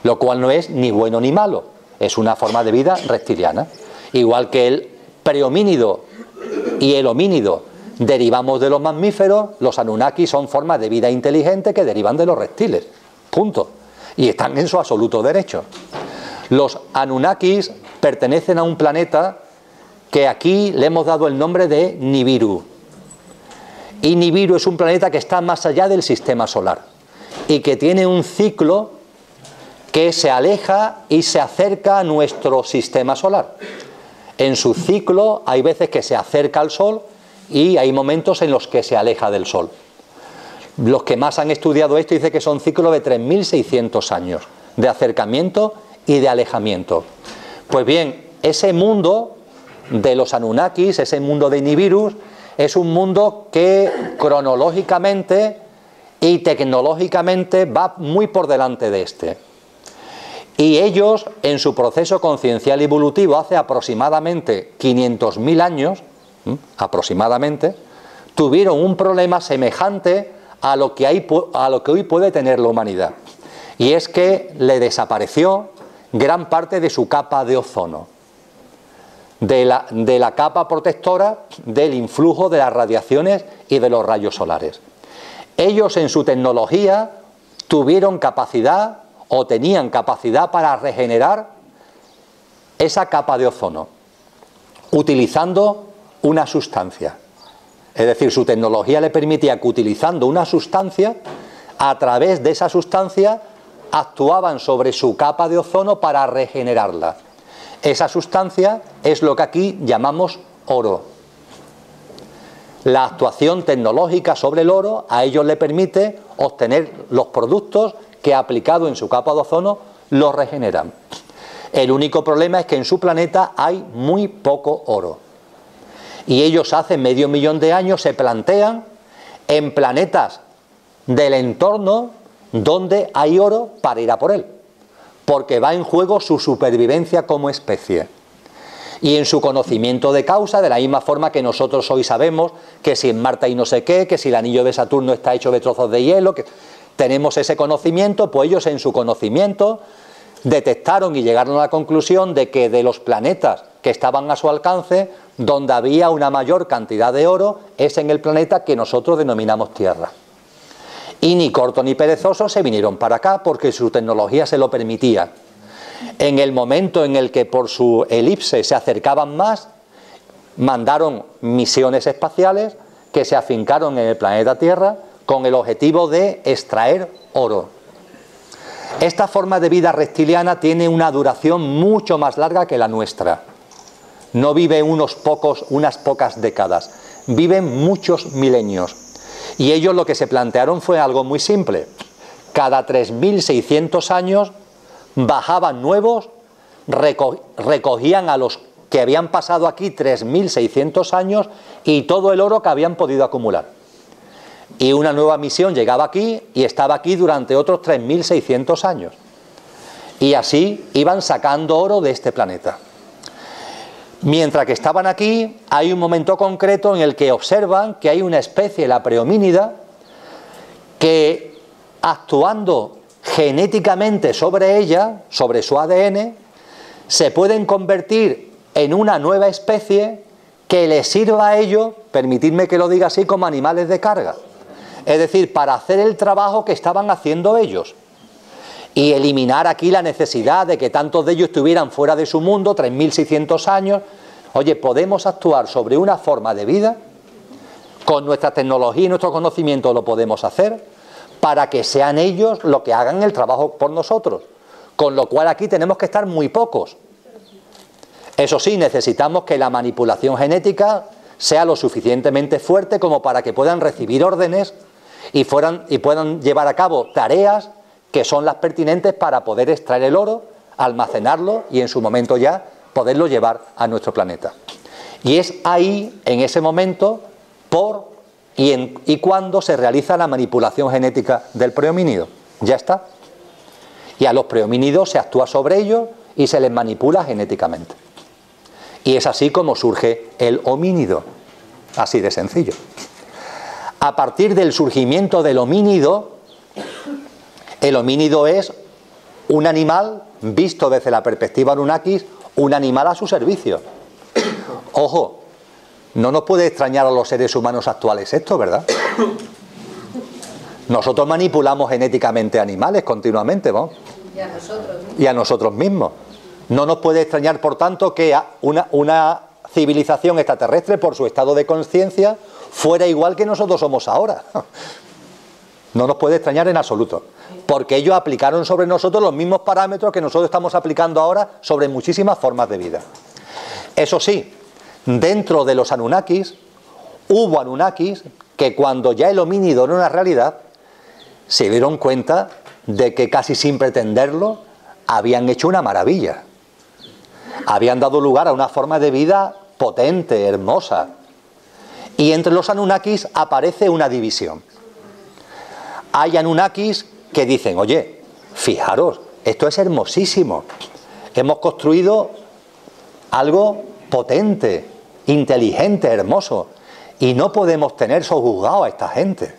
lo cual no es ni bueno ni malo, es una forma de vida reptiliana. Igual que el prehomínido y el homínido derivamos de los mamíferos, los Anunnakis son formas de vida inteligente que derivan de los reptiles. Punto. Y están en su absoluto derecho. Los Anunnakis pertenecen a un planeta que aquí le hemos dado el nombre de Nibiru. Y Nibiru es un planeta que está más allá del sistema solar y que tiene un ciclo que se aleja y se acerca a nuestro sistema solar. En su ciclo hay veces que se acerca al Sol y hay momentos en los que se aleja del Sol. Los que más han estudiado esto dicen que son ciclos de 3.600 años de acercamiento y de alejamiento. Pues bien, ese mundo de los Anunnakis, ese mundo de Nibiru, es un mundo que cronológicamente y tecnológicamente va muy por delante de este. Y ellos, en su proceso conciencial evolutivo, hace aproximadamente 500.000 años, aproximadamente, tuvieron un problema semejante a lo que hoy puede tener la humanidad. Y es que le desapareció gran parte de su capa de ozono, de la capa protectora del influjo de las radiaciones y de los rayos solares. Ellos en su tecnología tuvieron capacidad o tenían capacidad para regenerar esa capa de ozono utilizando una sustancia. Es decir, su tecnología le permitía que utilizando una sustancia, a través de esa sustancia actuaban sobre su capa de ozono para regenerarla. Esa sustancia es lo que aquí llamamos oro. La actuación tecnológica sobre el oro a ellos le permite obtener los productos que aplicado en su capa de ozono los regeneran. El único problema es que en su planeta hay muy poco oro. Y ellos hace 500.000 años se plantean en planetas del entorno donde hay oro para ir a por él, porque va en juego su supervivencia como especie. Y en su conocimiento de causa, de la misma forma que nosotros hoy sabemos que si en Marte hay no sé qué, que si el anillo de Saturno está hecho de trozos de hielo, que tenemos ese conocimiento, pues ellos en su conocimiento detectaron y llegaron a la conclusión de que de los planetas que estaban a su alcance, donde había una mayor cantidad de oro es en el planeta que nosotros denominamos Tierra. Y ni corto ni perezoso se vinieron para acá porque su tecnología se lo permitía. En el momento en el que por su elipse se acercaban más, mandaron misiones espaciales que se afincaron en el planeta Tierra con el objetivo de extraer oro. Esta forma de vida reptiliana tiene una duración mucho más larga que la nuestra. No vive unas pocas décadas, viven muchos milenios. Y ellos lo que se plantearon fue algo muy simple. Cada 3.600 años bajaban nuevos, recogían a los que habían pasado aquí 3.600 años y todo el oro que habían podido acumular. Y una nueva misión llegaba aquí y estaba aquí durante otros 3.600 años. Y así iban sacando oro de este planeta. Mientras que estaban aquí, hay un momento concreto en el que observan que hay una especie, la prehomínida, que actuando genéticamente sobre ella, sobre su ADN, se pueden convertir en una nueva especie que les sirva a ellos, permitidme que lo diga así, como animales de carga. Es decir, para hacer el trabajo que estaban haciendo ellos. Y eliminar aquí la necesidad de que tantos de ellos estuvieran fuera de su mundo, 3.600 años. Oye, podemos actuar sobre una forma de vida, con nuestra tecnología y nuestro conocimiento lo podemos hacer, para que sean ellos los que hagan el trabajo por nosotros. Con lo cual aquí tenemos que estar muy pocos. Eso sí, necesitamos que la manipulación genética sea lo suficientemente fuerte como para que puedan recibir órdenes y puedan llevar a cabo tareas que son las pertinentes para poder extraer el oro, almacenarlo y en su momento ya poderlo llevar a nuestro planeta. Y es ahí, en ese momento, y cuando se realiza la manipulación genética del prehomínido. Ya está. Y a los prehomínidos se actúa sobre ellos y se les manipula genéticamente. Y es así como surge el homínido. Así de sencillo. A partir del surgimiento del homínido, el homínido es un animal, visto desde la perspectiva Anunnakis, un animal a su servicio. Ojo, no nos puede extrañar a los seres humanos actuales esto, ¿verdad? Nosotros manipulamos genéticamente animales continuamente, ¿no? Y a nosotros mismos. Y a nosotros mismos. No nos puede extrañar, por tanto, que una civilización extraterrestre, por su estado de conciencia, fuera igual que nosotros somos ahora. No nos puede extrañar en absoluto, porque ellos aplicaron sobre nosotros los mismos parámetros que nosotros estamos aplicando ahora sobre muchísimas formas de vida. Eso sí, dentro de los Anunnakis, hubo Anunnakis que cuando ya el homínido era una realidad, se dieron cuenta de que casi sin pretenderlo, habían hecho una maravilla. Habían dado lugar a una forma de vida potente, hermosa. Y entre los Anunnakis aparece una división. Hay Anunnakis que dicen, oye, fijaros, esto es hermosísimo. Hemos construido algo potente, inteligente, hermoso. Y no podemos tener sojuzgado a esta gente.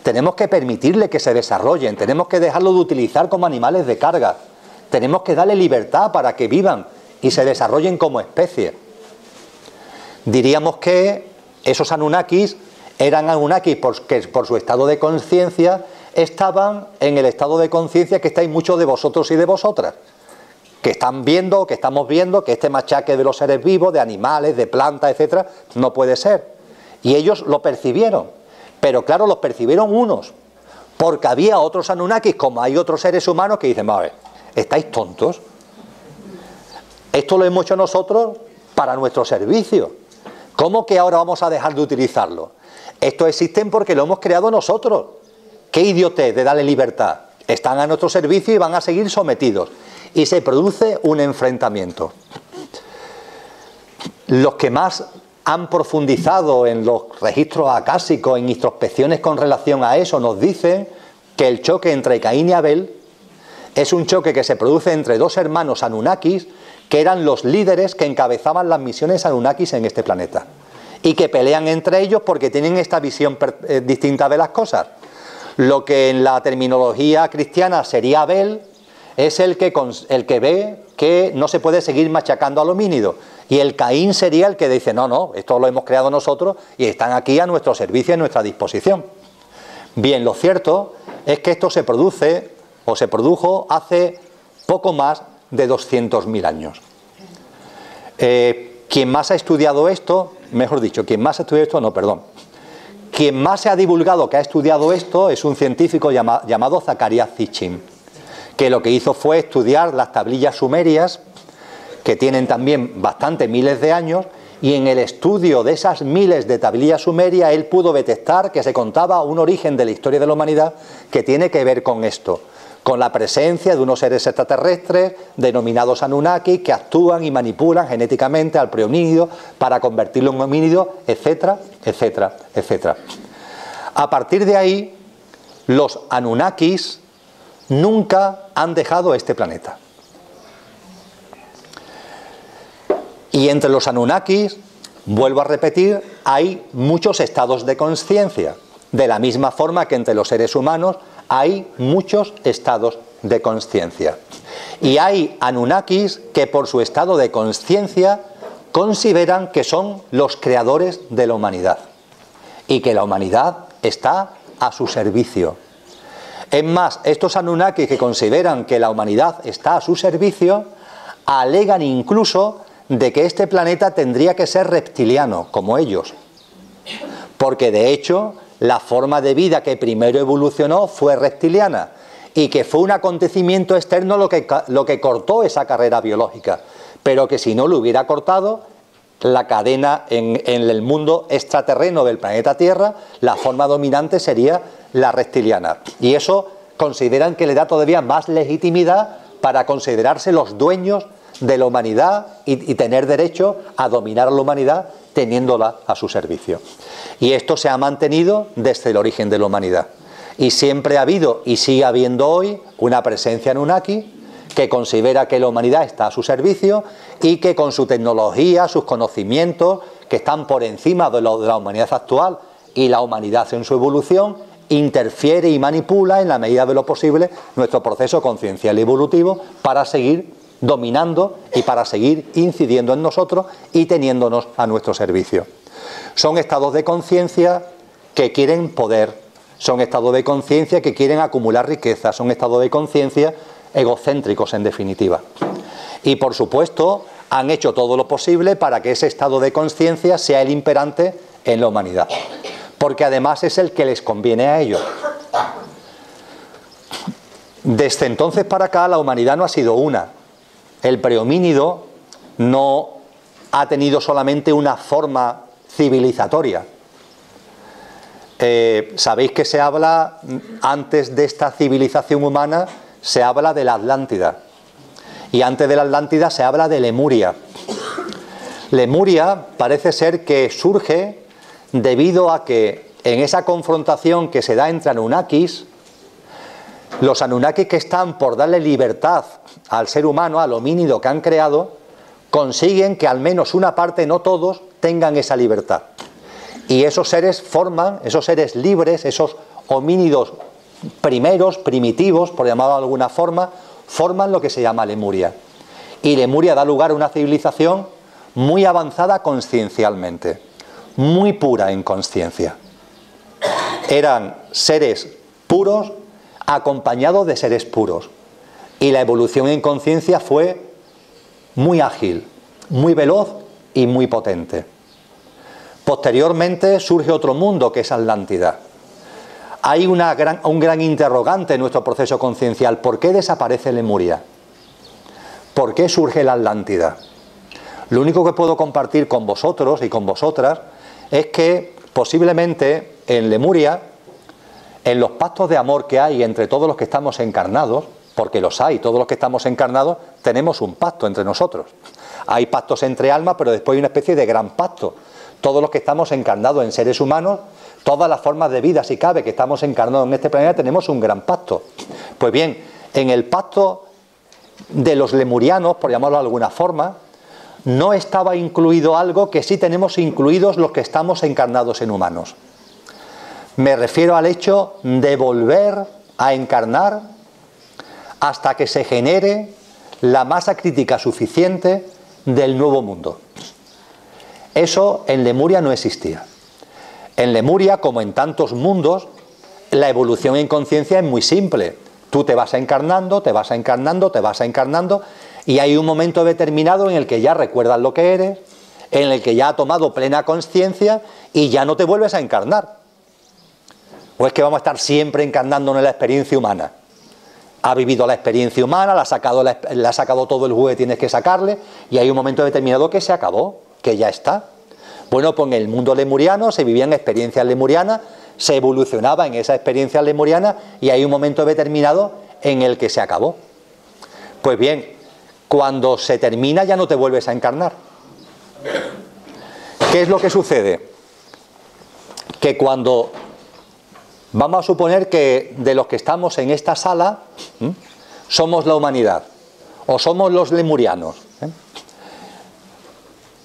Tenemos que permitirle que se desarrollen, tenemos que dejarlo de utilizar como animales de carga. Tenemos que darle libertad para que vivan y se desarrollen como especie. Diríamos que esos Anunnakis eran Anunnakis porque por su estado de conciencia estaban en el estado de conciencia que estáis muchos de vosotros y de vosotras, que están viendo, que estamos viendo que este machaque de los seres vivos, de animales, de plantas, etcétera, no puede ser. Y ellos lo percibieron, pero claro, los percibieron unos, porque había otros Anunnakis, como hay otros seres humanos que dicen, a ver, ¿estáis tontos? Esto lo hemos hecho nosotros para nuestro servicio. ¿Cómo que ahora vamos a dejar de utilizarlo? Esto existe porque lo hemos creado nosotros. ¿Qué idiotez de darle libertad? Están a nuestro servicio y van a seguir sometidos. Y se produce un enfrentamiento. Los que más han profundizado en los registros acásicos, en introspecciones con relación a eso, nos dicen que el choque entre Caín y Abel es un choque que se produce entre dos hermanos Anunnakis que eran los líderes que encabezaban las misiones Anunnakis en este planeta y que pelean entre ellos porque tienen esta visión distinta de las cosas. Lo que en la terminología cristiana sería Abel es el que ve que no se puede seguir machacando al homínido, y el Caín sería el que dice no, esto lo hemos creado nosotros y están aquí a nuestro servicio y a nuestra disposición. Bien, lo cierto es que esto se produce o se produjo hace poco más de 200.000 años. Quien más ha estudiado esto, quien más se ha divulgado que ha estudiado esto es un científico llamado Zecharia Sitchin, que lo que hizo fue estudiar las tablillas sumerias, que tienen también bastantes miles de años, y en el estudio de esas miles de tablillas sumerias él pudo detectar que se contaba un origen de la historia de la humanidad que tiene que ver con esto, con la presencia de unos seres extraterrestres denominados Anunnaki que actúan y manipulan genéticamente al prehomínido para convertirlo en homínido, etcétera, etcétera, etcétera. A partir de ahí, los Anunnakis nunca han dejado este planeta. Y entre los Anunnakis, vuelvo a repetir, hay muchos estados de conciencia, de la misma forma que entre los seres humanos hay muchos estados de conciencia. Y hay Anunnakis que por su estado de conciencia consideran que son los creadores de la humanidad y que la humanidad está a su servicio. Es más, estos Anunnakis que consideran que la humanidad está a su servicio alegan incluso de que este planeta tendría que ser reptiliano, como ellos, porque de hecho la forma de vida que primero evolucionó fue reptiliana y que fue un acontecimiento externo lo que cortó esa carrera biológica, pero que si no lo hubiera cortado, la cadena en el mundo extraterreno del planeta Tierra, la forma dominante sería la reptiliana, y eso consideran que le da todavía más legitimidad para considerarse los dueños de la humanidad y tener derecho a dominar a la humanidad teniéndola a su servicio. Y esto se ha mantenido desde el origen de la humanidad. Y siempre ha habido y sigue habiendo hoy una presencia Anunnaki que considera que la humanidad está a su servicio y que con su tecnología, sus conocimientos, que están por encima de la humanidad actual y la humanidad en su evolución, interfiere y manipula en la medida de lo posible nuestro proceso conciencial y evolutivo para seguir dominando y para seguir incidiendo en nosotros y teniéndonos a nuestro servicio. Son estados de conciencia que quieren poder, son estados de conciencia que quieren acumular riqueza, son estados de conciencia egocéntricos en definitiva. Y por supuesto han hecho todo lo posible para que ese estado de conciencia sea el imperante en la humanidad, porque además es el que les conviene a ellos. Desde entonces para acá la humanidad no ha sido una. El prehomínido no ha tenido solamente una forma civilizatoria. Sabéis que se habla, antes de esta civilización humana, se habla de la Atlántida. Y antes de la Atlántida se habla de Lemuria. Lemuria parece ser que surge debido a que en esa confrontación que se da entre Anunnakis, los Anunnakis que están por darle libertad al ser humano, al homínido que han creado, consiguen que al menos una parte, no todos, tengan esa libertad. Y esos seres forman, esos seres libres, esos homínidos primeros, primitivos, por llamarlo de alguna forma, forman lo que se llama Lemuria. Y Lemuria da lugar a una civilización muy avanzada consciencialmente, muy pura en conciencia. Eran seres puros acompañados de seres puros. Y la evolución en conciencia fue muy ágil, muy veloz y muy potente. Posteriormente surge otro mundo que es Atlántida. Hay un gran interrogante en nuestro proceso conciencial. ¿Por qué desaparece Lemuria? ¿Por qué surge la Atlántida? Lo único que puedo compartir con vosotros y con vosotras es que posiblemente en Lemuria, en los pactos de amor que hay entre todos los que estamos encarnados, porque los hay, todos los que estamos encarnados tenemos un pacto entre nosotros. Hay pactos entre almas, pero después hay una especie de gran pacto. Todos los que estamos encarnados en seres humanos, todas las formas de vida, si cabe, que estamos encarnados en este planeta, tenemos un gran pacto. Pues bien, en el pacto de los lemurianos, por llamarlo de alguna forma, no estaba incluido algo que sí tenemos incluidos los que estamos encarnados en humanos. Me refiero al hecho de volver a encarnar hasta que se genere la masa crítica suficiente del nuevo mundo. Eso en Lemuria no existía. En Lemuria, como en tantos mundos, la evolución en conciencia es muy simple. Tú te vas encarnando, te vas encarnando, te vas encarnando, y hay un momento determinado en el que ya recuerdas lo que eres, en el que ya has tomado plena conciencia y ya no te vuelves a encarnar. ¿O es que vamos a estar siempre encarnándonos en la experiencia humana? Ha vivido la experiencia humana, le ha sacado todo el jugo que tienes que sacarle, y hay un momento determinado que se acabó, que ya está. Bueno, pues en el mundo lemuriano se vivían experiencias lemurianas, se evolucionaba en esas experiencias lemurianas, y hay un momento determinado en el que se acabó. Pues bien, cuando se termina ya no te vuelves a encarnar. ¿Qué es lo que sucede? Que cuando, vamos a suponer que de los que estamos en esta sala, somos la humanidad, o somos los lemurianos.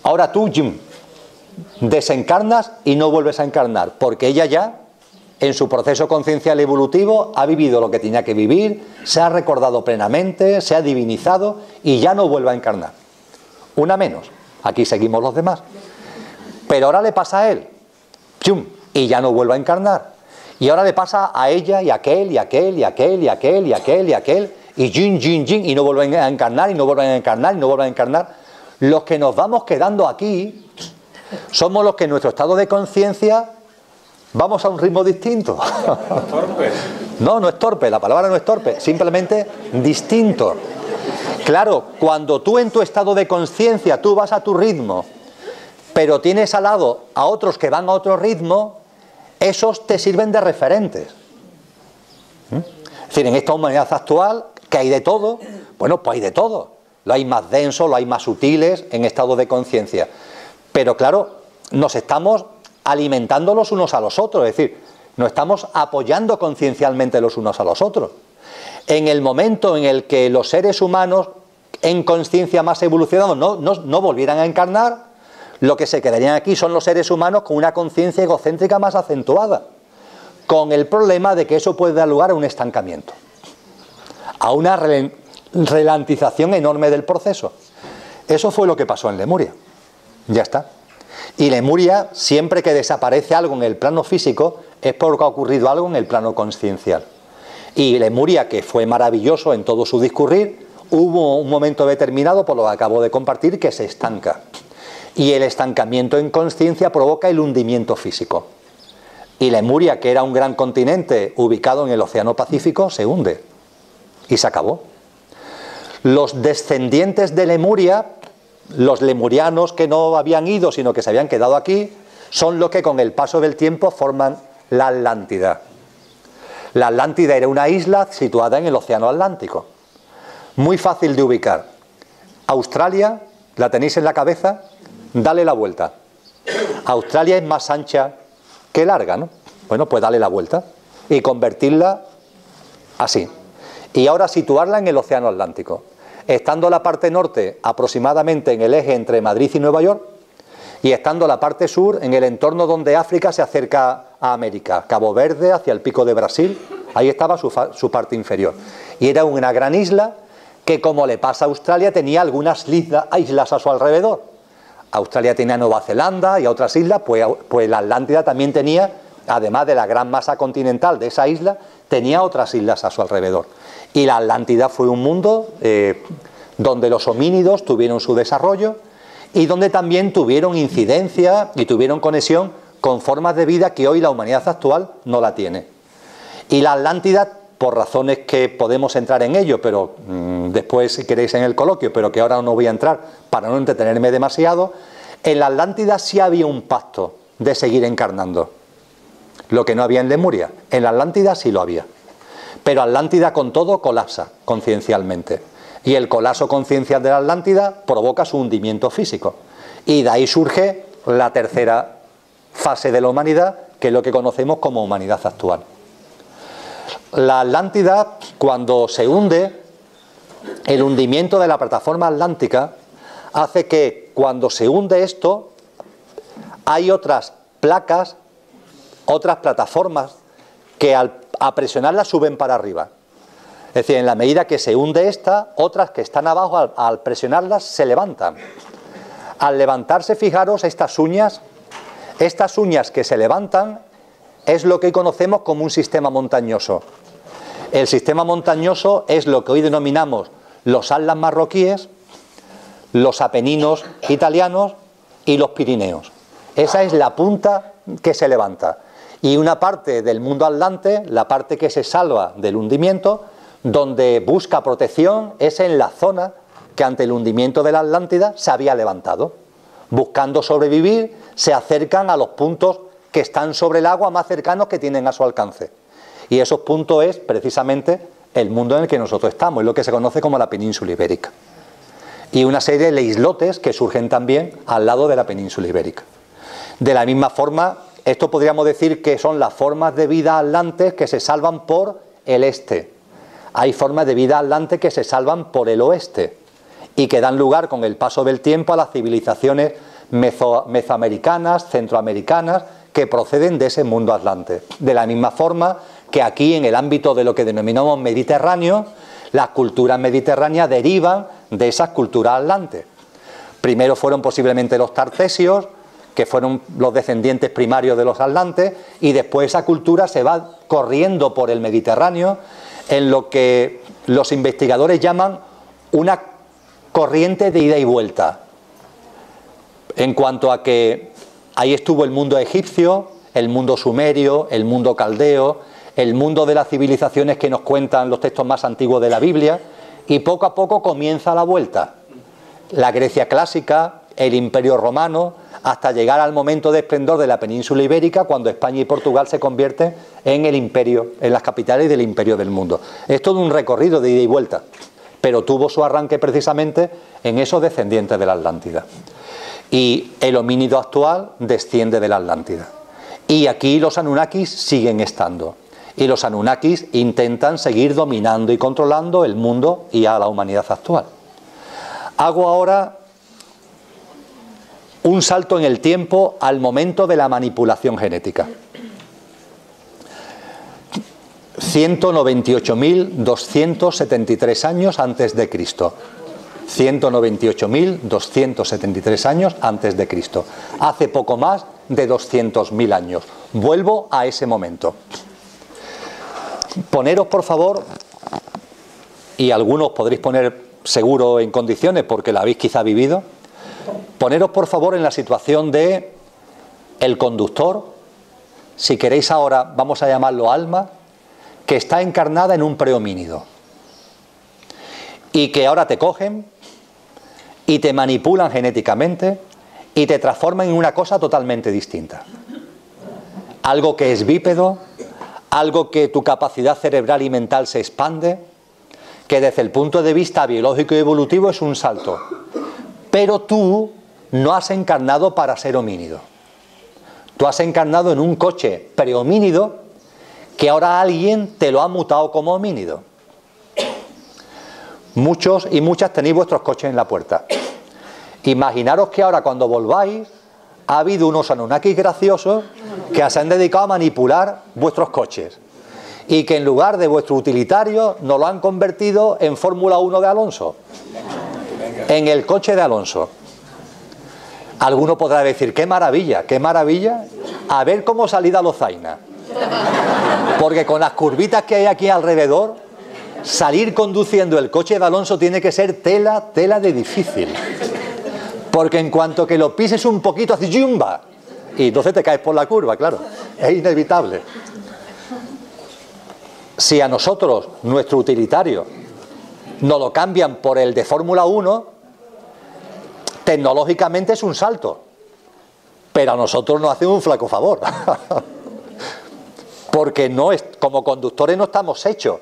Ahora tú, Jim, desencarnas y no vuelves a encarnar, porque ella ya, en su proceso conciencial evolutivo, ha vivido lo que tenía que vivir, se ha recordado plenamente, se ha divinizado y ya no vuelve a encarnar. Una menos. Aquí seguimos los demás. Pero ahora le pasa a él, ¡chum!, y ya no vuelve a encarnar. Y ahora le pasa a ella y a aquel, y a aquel, y a aquel, y a aquel, y a aquel, y a aquel, y jin, jin, jin, y no vuelven a encarnar, y no vuelven a encarnar, y no vuelven a encarnar. Los que nos vamos quedando aquí somos los que en nuestro estado de conciencia vamos a un ritmo distinto. Torpe. No, no es torpe, la palabra no es torpe, simplemente distinto. Claro, cuando tú en tu estado de conciencia tú vas a tu ritmo, pero tienes al lado a otros que van a otro ritmo, esos te sirven de referentes. Es decir, en esta humanidad actual, que hay de todo, bueno, pues hay de todo. Lo hay más denso, lo hay más sutiles en estado de conciencia. Pero claro, nos estamos alimentando los unos a los otros, es decir, nos estamos apoyando conciencialmente los unos a los otros. En el momento en el que los seres humanos en conciencia más evolucionados no volvieran a encarnar, lo que se quedarían aquí son los seres humanos con una conciencia egocéntrica más acentuada, con el problema de que eso puede dar lugar a un estancamiento, a una ralentización enorme del proceso. Eso fue lo que pasó en Lemuria. Ya está. Y Lemuria, siempre que desaparece algo en el plano físico, es porque ha ocurrido algo en el plano consciencial. Y Lemuria, que fue maravilloso en todo su discurrir, hubo un momento determinado, por lo que acabo de compartir, que se estanca. Y el estancamiento en conciencia provoca el hundimiento físico. Y Lemuria, que era un gran continente ubicado en el Océano Pacífico, se hunde. Y se acabó. Los descendientes de Lemuria, los lemurianos que no habían ido, sino que se habían quedado aquí, son los que con el paso del tiempo forman la Atlántida. La Atlántida era una isla situada en el Océano Atlántico. Muy fácil de ubicar. Australia, ¿la tenéis en la cabeza? Dale la vuelta. Australia es más ancha que larga, ¿no? Bueno, pues dale la vuelta y convertirla así. Y ahora situarla en el Océano Atlántico. Estando la parte norte aproximadamente en el eje entre Madrid y Nueva York, y estando la parte sur en el entorno donde África se acerca a América, Cabo Verde hacia el pico de Brasil, ahí estaba su parte inferior. Y era una gran isla que, como le pasa a Australia, tenía algunas islas a su alrededor. Australia tenía Nueva Zelanda y otras islas, pues la Atlántida también tenía, además de la gran masa continental de esa isla, tenía otras islas a su alrededor. Y la Atlántida fue un mundo donde los homínidos tuvieron su desarrollo y donde también tuvieron incidencia y tuvieron conexión con formas de vida que hoy la humanidad actual no la tiene. Y la Atlántida, por razones que podemos entrar en ello, pero después si queréis en el coloquio, pero que ahora no voy a entrar para no entretenerme demasiado, en la Atlántida sí había un pacto de seguir encarnando. Lo que no había en Lemuria, en la Atlántida sí lo había. Pero Atlántida con todo colapsa conciencialmente. Y el colapso conciencial de la Atlántida provoca su hundimiento físico. Y de ahí surge la tercera fase de la humanidad, que es lo que conocemos como humanidad actual. La Atlántida, cuando se hunde, el hundimiento de la plataforma atlántica hace que cuando se hunde esto, hay otras placas, otras plataformas que a presionarlas suben para arriba. Es decir, en la medida que se hunde esta, otras que están abajo al presionarlas se levantan. Al levantarse, fijaros, estas uñas que se levantan es lo que hoy conocemos como un sistema montañoso. El sistema montañoso es lo que hoy denominamos los Atlas marroquíes, los Apeninos italianos y los Pirineos. Esa es la punta que se levanta. Y una parte del mundo atlante, la parte que se salva del hundimiento, donde busca protección, es en la zona que ante el hundimiento de la Atlántida se había levantado. Buscando sobrevivir, se acercan a los puntos que están sobre el agua más cercanos que tienen a su alcance. Y esos puntos es precisamente el mundo en el que nosotros estamos, es lo que se conoce como la península ibérica. Y una serie de islotes que surgen también al lado de la península ibérica. De la misma forma, esto podríamos decir que son las formas de vida atlantes que se salvan por el este. Hay formas de vida atlante que se salvan por el oeste y que dan lugar con el paso del tiempo a las civilizaciones mesoamericanas, centroamericanas, que proceden de ese mundo atlante. De la misma forma que aquí, en el ámbito de lo que denominamos Mediterráneo, las culturas mediterráneas derivan de esas culturas atlantes. Primero fueron posiblemente los tartesios, que fueron los descendientes primarios de los atlantes, y después esa cultura se va corriendo por el Mediterráneo en lo que los investigadores llaman una corriente de ida y vuelta. En cuanto a que ahí estuvo el mundo egipcio, el mundo sumerio, el mundo caldeo, el mundo de las civilizaciones que nos cuentan los textos más antiguos de la Biblia, y poco a poco comienza la vuelta. La Grecia clásica, el Imperio romano, hasta llegar al momento de esplendor de la península ibérica, cuando España y Portugal se convierten en el imperio, en las capitales del imperio del mundo. Es todo un recorrido de ida y vuelta, pero tuvo su arranque precisamente en esos descendientes de la Atlántida. Y el homínido actual desciende de la Atlántida. Y aquí los Anunnakis siguen estando. Y los Anunnakis intentan seguir dominando y controlando el mundo y a la humanidad actual. Hago ahora un salto en el tiempo al momento de la manipulación genética. 198.273 años antes de Cristo. 198.273 años antes de Cristo. Hace poco más de 200.000 años. Vuelvo a ese momento. Poneros, por favor, y algunos podréis poner seguro en condiciones porque la habéis quizá vivido, poneros por favor en la situación de el conductor, si queréis ahora vamos a llamarlo alma, que está encarnada en un prehomínido y que ahora te cogen y te manipulan genéticamente y te transforman en una cosa totalmente distinta. Algo que es bípedo, algo que tu capacidad cerebral y mental se expande, que desde el punto de vista biológico y evolutivo es un salto. Pero tú no has encarnado para ser homínido. Tú has encarnado en un coche prehomínido que ahora alguien te lo ha mutado como homínido. Muchos y muchas tenéis vuestros coches en la puerta. Imaginaros que ahora cuando volváis ha habido unos Anunnakis graciosos que se han dedicado a manipular vuestros coches y que en lugar de vuestro utilitario nos lo han convertido en Fórmula 1 de Alonso, en el coche de Alonso. Alguno podrá decir, qué maravilla, a ver cómo salida Lozaina, porque con las curvitas que hay aquí alrededor, salir conduciendo el coche de Alonso tiene que ser tela de difícil. Porque en cuanto que lo pises un poquito, haces ¡yumba! Y entonces te caes por la curva, claro. Es inevitable. Si a nosotros, nuestro utilitario, nos lo cambian por el de Fórmula 1, tecnológicamente es un salto. Pero a nosotros nos hacen un flaco favor. Porque no es, como conductores no estamos hechos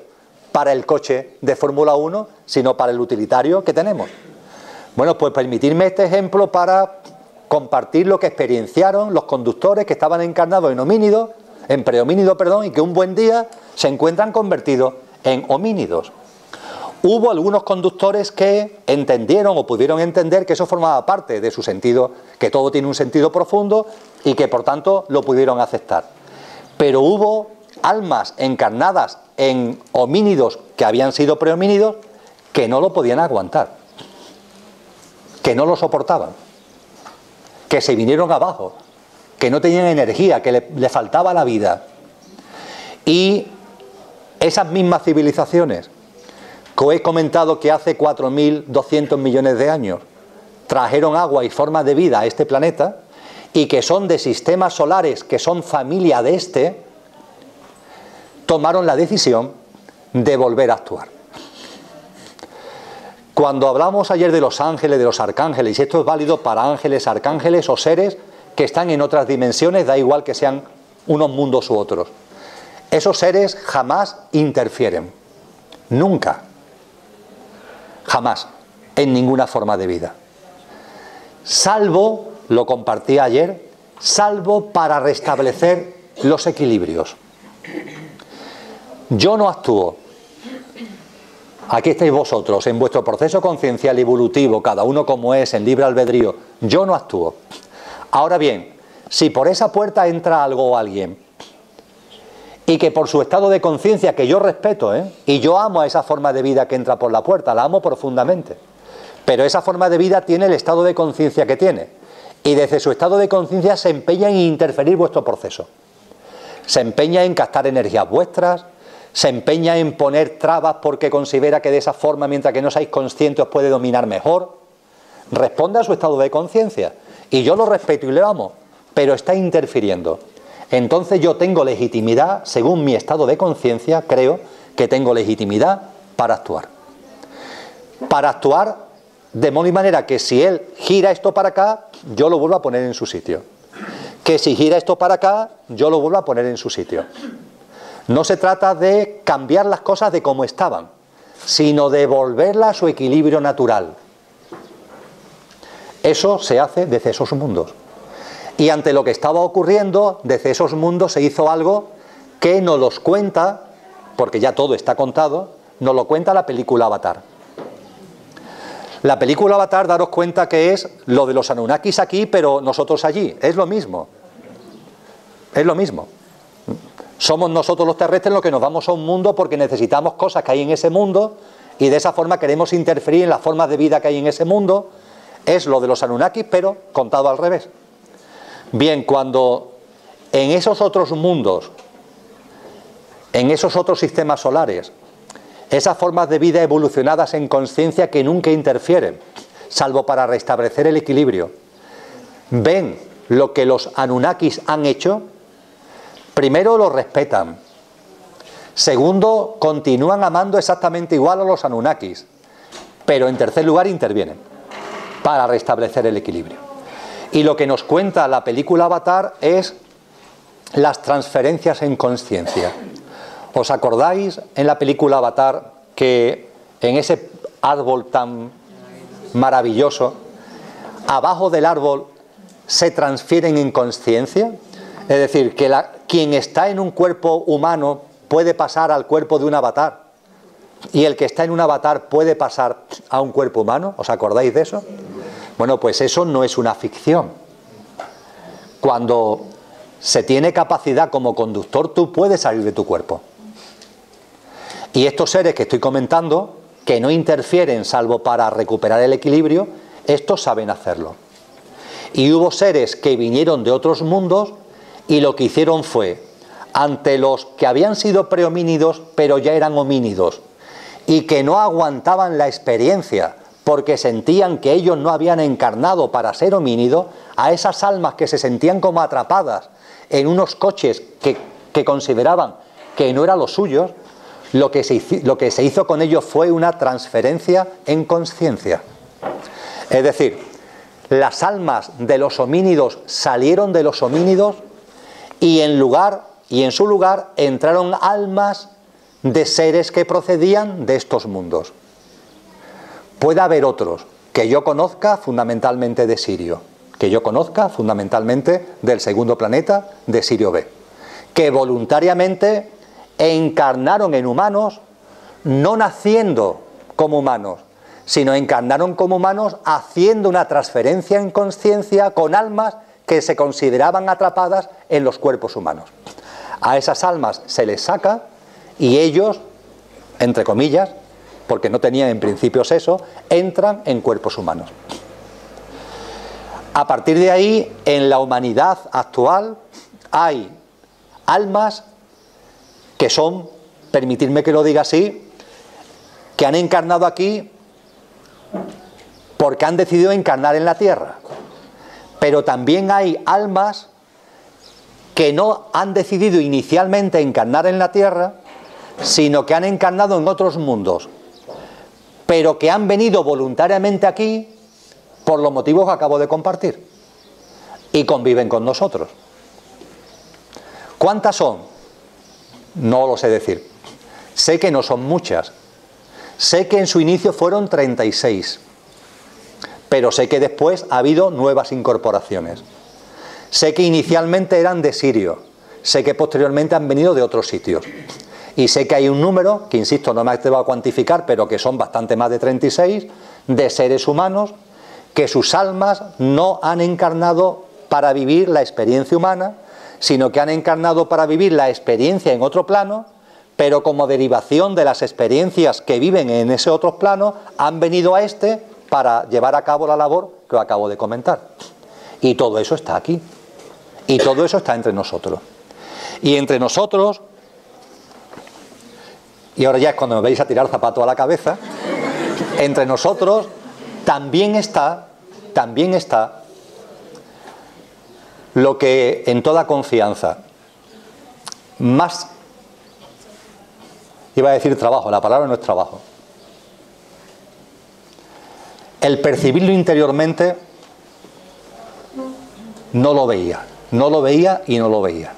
para el coche de Fórmula 1, sino para el utilitario que tenemos. Bueno, pues permitirme este ejemplo para compartir lo que experienciaron los conductores que estaban encarnados en prehomínidos, y que un buen día se encuentran convertidos en homínidos. Hubo algunos conductores que entendieron o pudieron entender que eso formaba parte de su sentido, que todo tiene un sentido profundo y que por tanto lo pudieron aceptar. Pero hubo almas encarnadas en homínidos que habían sido prehomínidos que no lo podían aguantar, que no lo soportaban, que se vinieron abajo, que no tenían energía, que le faltaba la vida. Y esas mismas civilizaciones que os he comentado que hace 4.200 millones de años trajeron agua y formas de vida a este planeta y que son de sistemas solares que son familia de este, tomaron la decisión de volver a actuar. Cuando hablamos ayer de los ángeles, de los arcángeles, y esto es válido para ángeles, arcángeles o seres que están en otras dimensiones, da igual que sean unos mundos u otros. Esos seres jamás interfieren, nunca, jamás, en ninguna forma de vida. Salvo, lo compartí ayer, salvo para restablecer los equilibrios. Yo no actúo. Aquí estáis vosotros, en vuestro proceso conciencial y evolutivo, cada uno como es, en libre albedrío. Yo no actúo. Ahora bien, si por esa puerta entra algo o alguien, y que por su estado de conciencia, que yo respeto, y yo amo a esa forma de vida que entra por la puerta, la amo profundamente, pero esa forma de vida tiene el estado de conciencia que tiene, y desde su estado de conciencia se empeña en interferir vuestro proceso. Se empeña en captar energías vuestras, se empeña en poner trabas porque considera que de esa forma, mientras que no seáis conscientes, os puede dominar mejor. Responde a su estado de conciencia, y yo lo respeto y le amo, pero está interfiriendo. Entonces yo tengo legitimidad, según mi estado de conciencia, creo que tengo legitimidad para actuar. Para actuar de modo y manera que si él gira esto para acá, yo lo vuelvo a poner en su sitio. Que si gira esto para acá, yo lo vuelvo a poner en su sitio. No se trata de cambiar las cosas de como estaban, sino de volverlas a su equilibrio natural. Eso se hace desde esos mundos. Y ante lo que estaba ocurriendo, desde esos mundos se hizo algo que nos los cuenta, porque ya todo está contado, nos lo cuenta la película Avatar. La película Avatar, daros cuenta que es lo de los Anunnakis aquí, pero nosotros allí. Es lo mismo. Es lo mismo. Somos nosotros los terrestres los que nos vamos a un mundo porque necesitamos cosas que hay en ese mundo y de esa forma queremos interferir en las formas de vida que hay en ese mundo. Es lo de los Anunnakis, pero contado al revés. Bien, cuando en esos otros mundos, en esos otros sistemas solares, esas formas de vida evolucionadas en conciencia que nunca interfieren, salvo para restablecer el equilibrio, ven lo que los Anunnakis han hecho, primero lo respetan, segundo continúan amando exactamente igual a los Anunnakis, pero en tercer lugar intervienen para restablecer el equilibrio. Y lo que nos cuenta la película Avatar es las transferencias en conciencia. ¿Os acordáis en la película Avatar que en ese árbol tan maravilloso, abajo del árbol se transfieren en conciencia? Es decir, que quien está en un cuerpo humano puede pasar al cuerpo de un avatar y el que está en un avatar puede pasar a un cuerpo humano. ¿Os acordáis de eso? Bueno, pues eso no es una ficción. Cuando se tiene capacidad como conductor, tú puedes salir de tu cuerpo. Y estos seres que estoy comentando, que no interfieren salvo para recuperar el equilibrio, estos saben hacerlo. Y hubo seres que vinieron de otros mundos y lo que hicieron fue, ante los que habían sido prehomínidos pero ya eran homínidos y que no aguantaban la experiencia porque sentían que ellos no habían encarnado para ser homínidos, a esas almas que se sentían como atrapadas en unos coches que consideraban que no eran los suyos, lo que se hizo con ellos fue una transferencia en conciencia. Es decir, las almas de los homínidos salieron de los homínidos y en su lugar entraron almas de seres que procedían de estos mundos. Puede haber otros que yo conozca fundamentalmente de Sirio, que yo conozca fundamentalmente del segundo planeta de Sirio B, que voluntariamente encarnaron en humanos, no naciendo como humanos, sino encarnaron como humanos haciendo una transferencia en conciencia con almas que se consideraban atrapadas en los cuerpos humanos. A esas almas se les saca y ellos, entre comillas, porque no tenían en principio eso, entran en cuerpos humanos. A partir de ahí, en la humanidad actual hay almas que son, permitidme que lo diga así, que han encarnado aquí porque han decidido encarnar en la Tierra. Pero también hay almas que no han decidido inicialmente encarnar en la Tierra, sino que han encarnado en otros mundos, pero que han venido voluntariamente aquí por los motivos que acabo de compartir y conviven con nosotros. ¿Cuántas son? No lo sé decir. Sé que no son muchas. Sé que en su inicio fueron 36, pero sé que después ha habido nuevas incorporaciones. Sé que inicialmente eran de Sirio, sé que posteriormente han venido de otros sitios. Y sé que hay un número, que insisto, no me atrevo a cuantificar, pero que son bastante más de 36, de seres humanos, que sus almas no han encarnado para vivir la experiencia humana, sino que han encarnado para vivir la experiencia en otro plano, pero como derivación de las experiencias que viven en ese otro plano, han venido a este para llevar a cabo la labor que os acabo de comentar. Y todo eso está aquí. Y todo eso está entre nosotros. Y entre nosotros, y ahora ya es cuando me veis a tirar zapato a la cabeza, entre nosotros también está lo que en toda confianza, más, iba a decir trabajo, la palabra no es trabajo, el percibirlo interiormente no lo veía y no lo veía.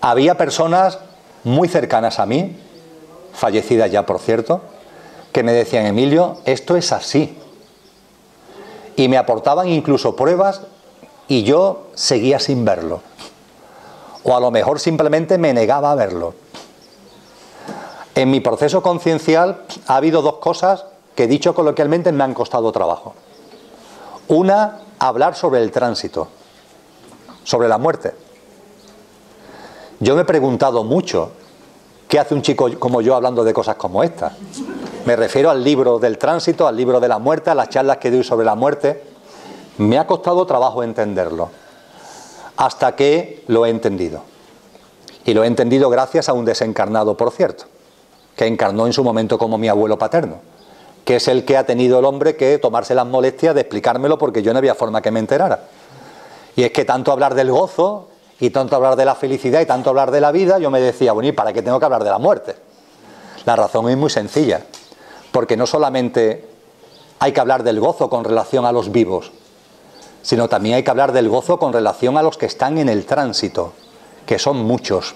Había personas muy cercanas a mí, fallecidas ya por cierto, que me decían: Emilio, esto es así. Y me aportaban incluso pruebas y yo seguía sin verlo. O a lo mejor simplemente me negaba a verlo. En mi proceso conciencial ha habido dos cosas que, dicho coloquialmente, me han costado trabajo. Una, hablar sobre el tránsito, sobre la muerte. Yo me he preguntado mucho, ¿qué hace un chico como yo hablando de cosas como esta? Me refiero al libro del tránsito, al libro de la muerte, a las charlas que doy sobre la muerte. Me ha costado trabajo entenderlo, hasta que lo he entendido. Y lo he entendido gracias a un desencarnado, por cierto, que encarnó en su momento como mi abuelo paterno, que es el que ha tenido el hombre que tomarse las molestias de explicármelo, porque yo no había forma que me enterara. Y es que tanto hablar del gozo, y tanto hablar de la felicidad, y tanto hablar de la vida, yo me decía, bueno, ¿y para qué tengo que hablar de la muerte? La razón es muy sencilla, porque no solamente hay que hablar del gozo con relación a los vivos, sino también hay que hablar del gozo con relación a los que están en el tránsito, que son muchos.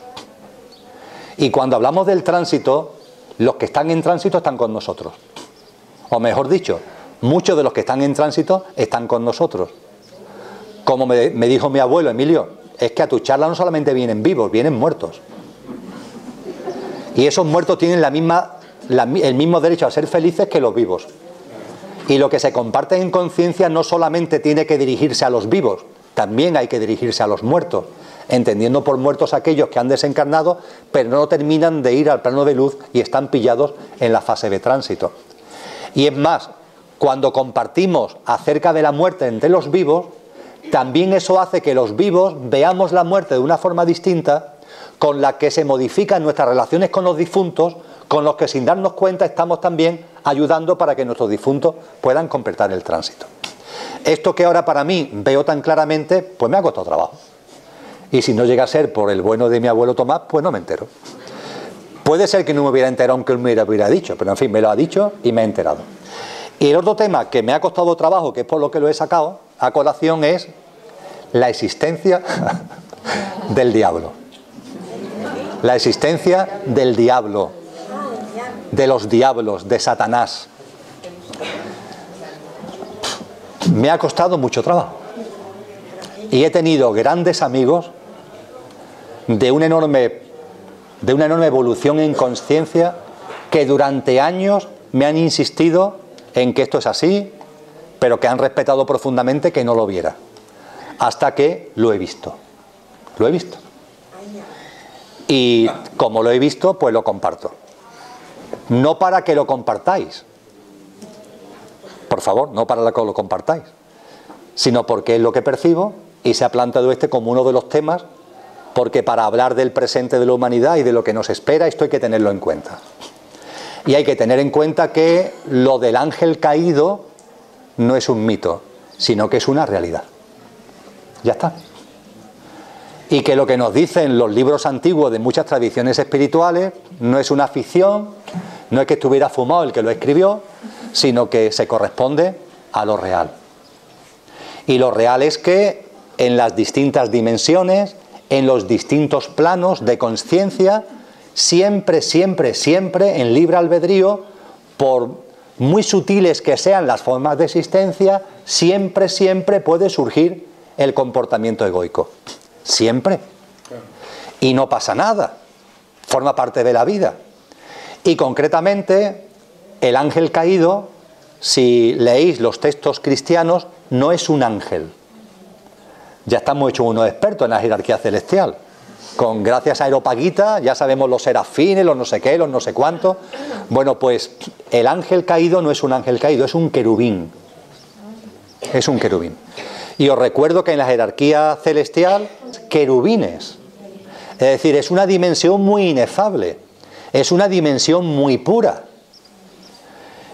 Y cuando hablamos del tránsito, los que están en tránsito están con nosotros. O mejor dicho, muchos de los que están en tránsito están con nosotros. Como me dijo mi abuelo, Emilio, es que a tu charla no solamente vienen vivos, vienen muertos. Y esos muertos tienen el mismo derecho a ser felices que los vivos. Y lo que se comparte en conciencia no solamente tiene que dirigirse a los vivos, también hay que dirigirse a los muertos, entendiendo por muertos aquellos que han desencarnado, pero no terminan de ir al plano de luz y están pillados en la fase de tránsito. Y es más, cuando compartimos acerca de la muerte entre los vivos, también eso hace que los vivos veamos la muerte de una forma distinta, con la que se modifican nuestras relaciones con los difuntos, con los que sin darnos cuenta estamos también ayudando para que nuestros difuntos puedan completar el tránsito. Esto que ahora para mí veo tan claramente, pues me ha costado trabajo. Y si no llega a ser por el bueno de mi abuelo Tomás, pues no me entero. Puede ser que no me hubiera enterado aunque él me hubiera dicho, pero en fin, me lo ha dicho y me he enterado. Y el otro tema que me ha costado trabajo, que es por lo que lo he sacado a colación, es la existencia del diablo. La existencia del diablo, de los diablos, de Satanás. Me ha costado mucho trabajo. Y he tenido grandes amigos de una enorme evolución en conciencia que durante años me han insistido en que esto es así, pero que han respetado profundamente que no lo viera. Hasta que lo he visto. Lo he visto. Y como lo he visto, pues lo comparto. No para que lo compartáis. Por favor, no para que lo compartáis. Sino porque es lo que percibo y se ha planteado este como uno de los temas, porque para hablar del presente de la humanidad y de lo que nos espera, esto hay que tenerlo en cuenta. Y hay que tener en cuenta que lo del ángel caído no es un mito, sino que es una realidad. Ya está. Y que lo que nos dicen los libros antiguos de muchas tradiciones espirituales no es una ficción, no es que estuviera fumado el que lo escribió, sino que se corresponde a lo real. Y lo real es que en las distintas dimensiones, en los distintos planos de conciencia, siempre, siempre, siempre en libre albedrío, por muy sutiles que sean las formas de existencia, siempre, siempre puede surgir el comportamiento egoico. Siempre. Y no pasa nada. Forma parte de la vida. Y concretamente, el ángel caído, si leéis los textos cristianos, no es un ángel. Ya estamos hechos unos expertos en la jerarquía celestial. Gracias a Areopagita ya sabemos los serafines, los no sé qué, los no sé cuántos. Bueno, pues el ángel caído no es un ángel caído, es un querubín. Es un querubín. Y os recuerdo que en la jerarquía celestial, querubines. Es decir, es una dimensión muy inefable. Es una dimensión muy pura.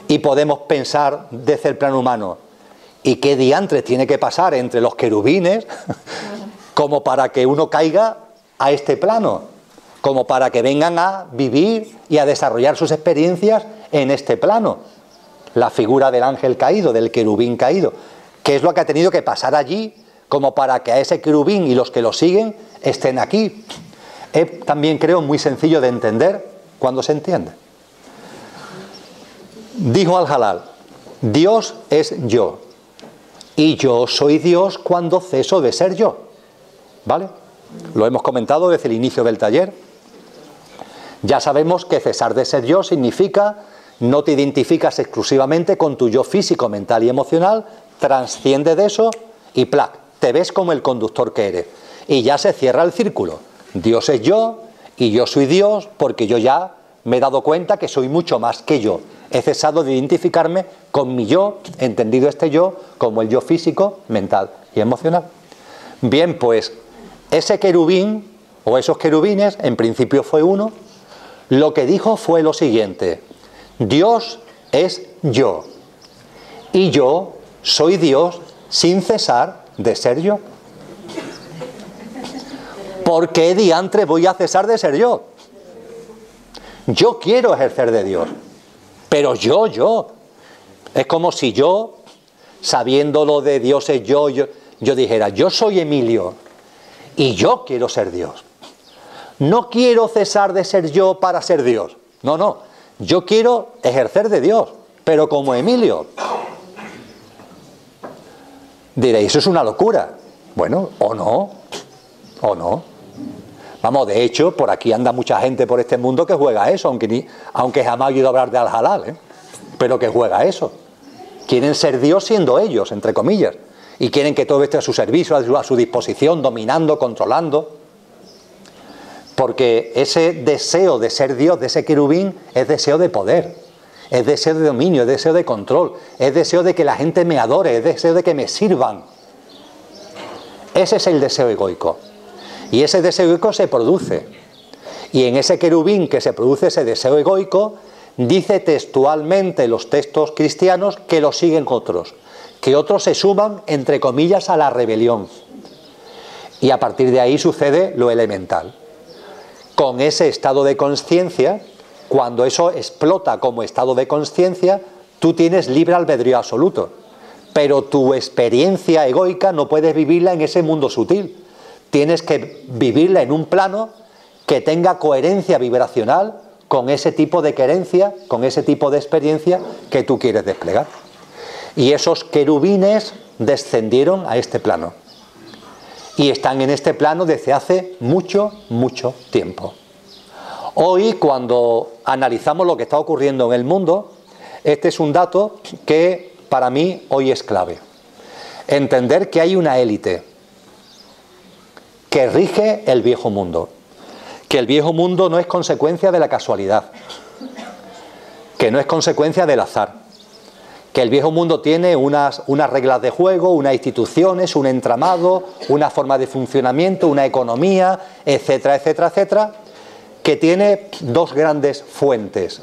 Y podemos pensar desde el plano humano, ¿y qué diantres tiene que pasar entre los querubines como para que uno caiga a este plano? Como para que vengan a vivir y a desarrollar sus experiencias en este plano. La figura del ángel caído, del querubín caído. ¿Qué es lo que ha tenido que pasar allí como para que a ese querubín y los que lo siguen estén aquí? Es también, creo, muy sencillo de entender cuando se entiende. Dijo Al-Halal, Dios es yo, y yo soy Dios cuando ceso de ser yo. ¿Vale? Lo hemos comentado desde el inicio del taller. Ya sabemos que cesar de ser yo significa no te identificas exclusivamente con tu yo físico, mental y emocional, transciende de eso y ¡plac! Te ves como el conductor que eres. Y ya se cierra el círculo. Dios es yo y yo soy Dios porque yo ya me he dado cuenta que soy mucho más que yo. He cesado de identificarme con mi yo, entendido este yo como el yo físico, mental y emocional. Bien, pues ese querubín o esos querubines, en principio fue uno, lo que dijo fue lo siguiente: Dios es yo y yo soy Dios sin cesar de ser yo. ¿Por qué diantre voy a cesar de ser yo? Yo quiero ejercer de Dios, pero yo. Es como si yo, sabiendo lo de Dios es yo dijera, yo soy Emilio y yo quiero ser Dios. No quiero cesar de ser yo para ser Dios. No, yo quiero ejercer de Dios, pero como Emilio. Diréis, eso es una locura. Bueno, o no. Vamos, de hecho, por aquí anda mucha gente por este mundo que juega eso, aunque jamás he oído hablar de Al-Halal, pero que juega eso. Quieren ser Dios siendo ellos, entre comillas, y quieren que todo esté a su servicio, a su disposición, dominando, controlando. Porque ese deseo de ser Dios, de ese querubín, es deseo de poder, es deseo de dominio, es deseo de control, es deseo de que la gente me adore, es deseo de que me sirvan. Ese es el deseo egoico. Y ese deseo egoico se produce. Y en ese querubín que se produce ese deseo egoico, dice textualmente los textos cristianos que lo siguen otros. Que otros se suman, entre comillas, a la rebelión. Y a partir de ahí sucede lo elemental. Con ese estado de conciencia, cuando eso explota como estado de conciencia, tú tienes libre albedrío absoluto. Pero tu experiencia egoica no puedes vivirla en ese mundo sutil. Tienes que vivirla en un plano que tenga coherencia vibracional con ese tipo de querencia, con ese tipo de experiencia que tú quieres desplegar. Y esos querubines descendieron a este plano. Y están en este plano desde hace mucho, mucho tiempo. Hoy, cuando analizamos lo que está ocurriendo en el mundo, este es un dato que para mí hoy es clave. Entender que hay una élite que rige el viejo mundo. Que el viejo mundo no es consecuencia de la casualidad. Que no es consecuencia del azar. Que el viejo mundo tiene unas reglas de juego, unas instituciones, un entramado, una forma de funcionamiento, una economía, etcétera, etcétera, etcétera, que tiene dos grandes fuentes.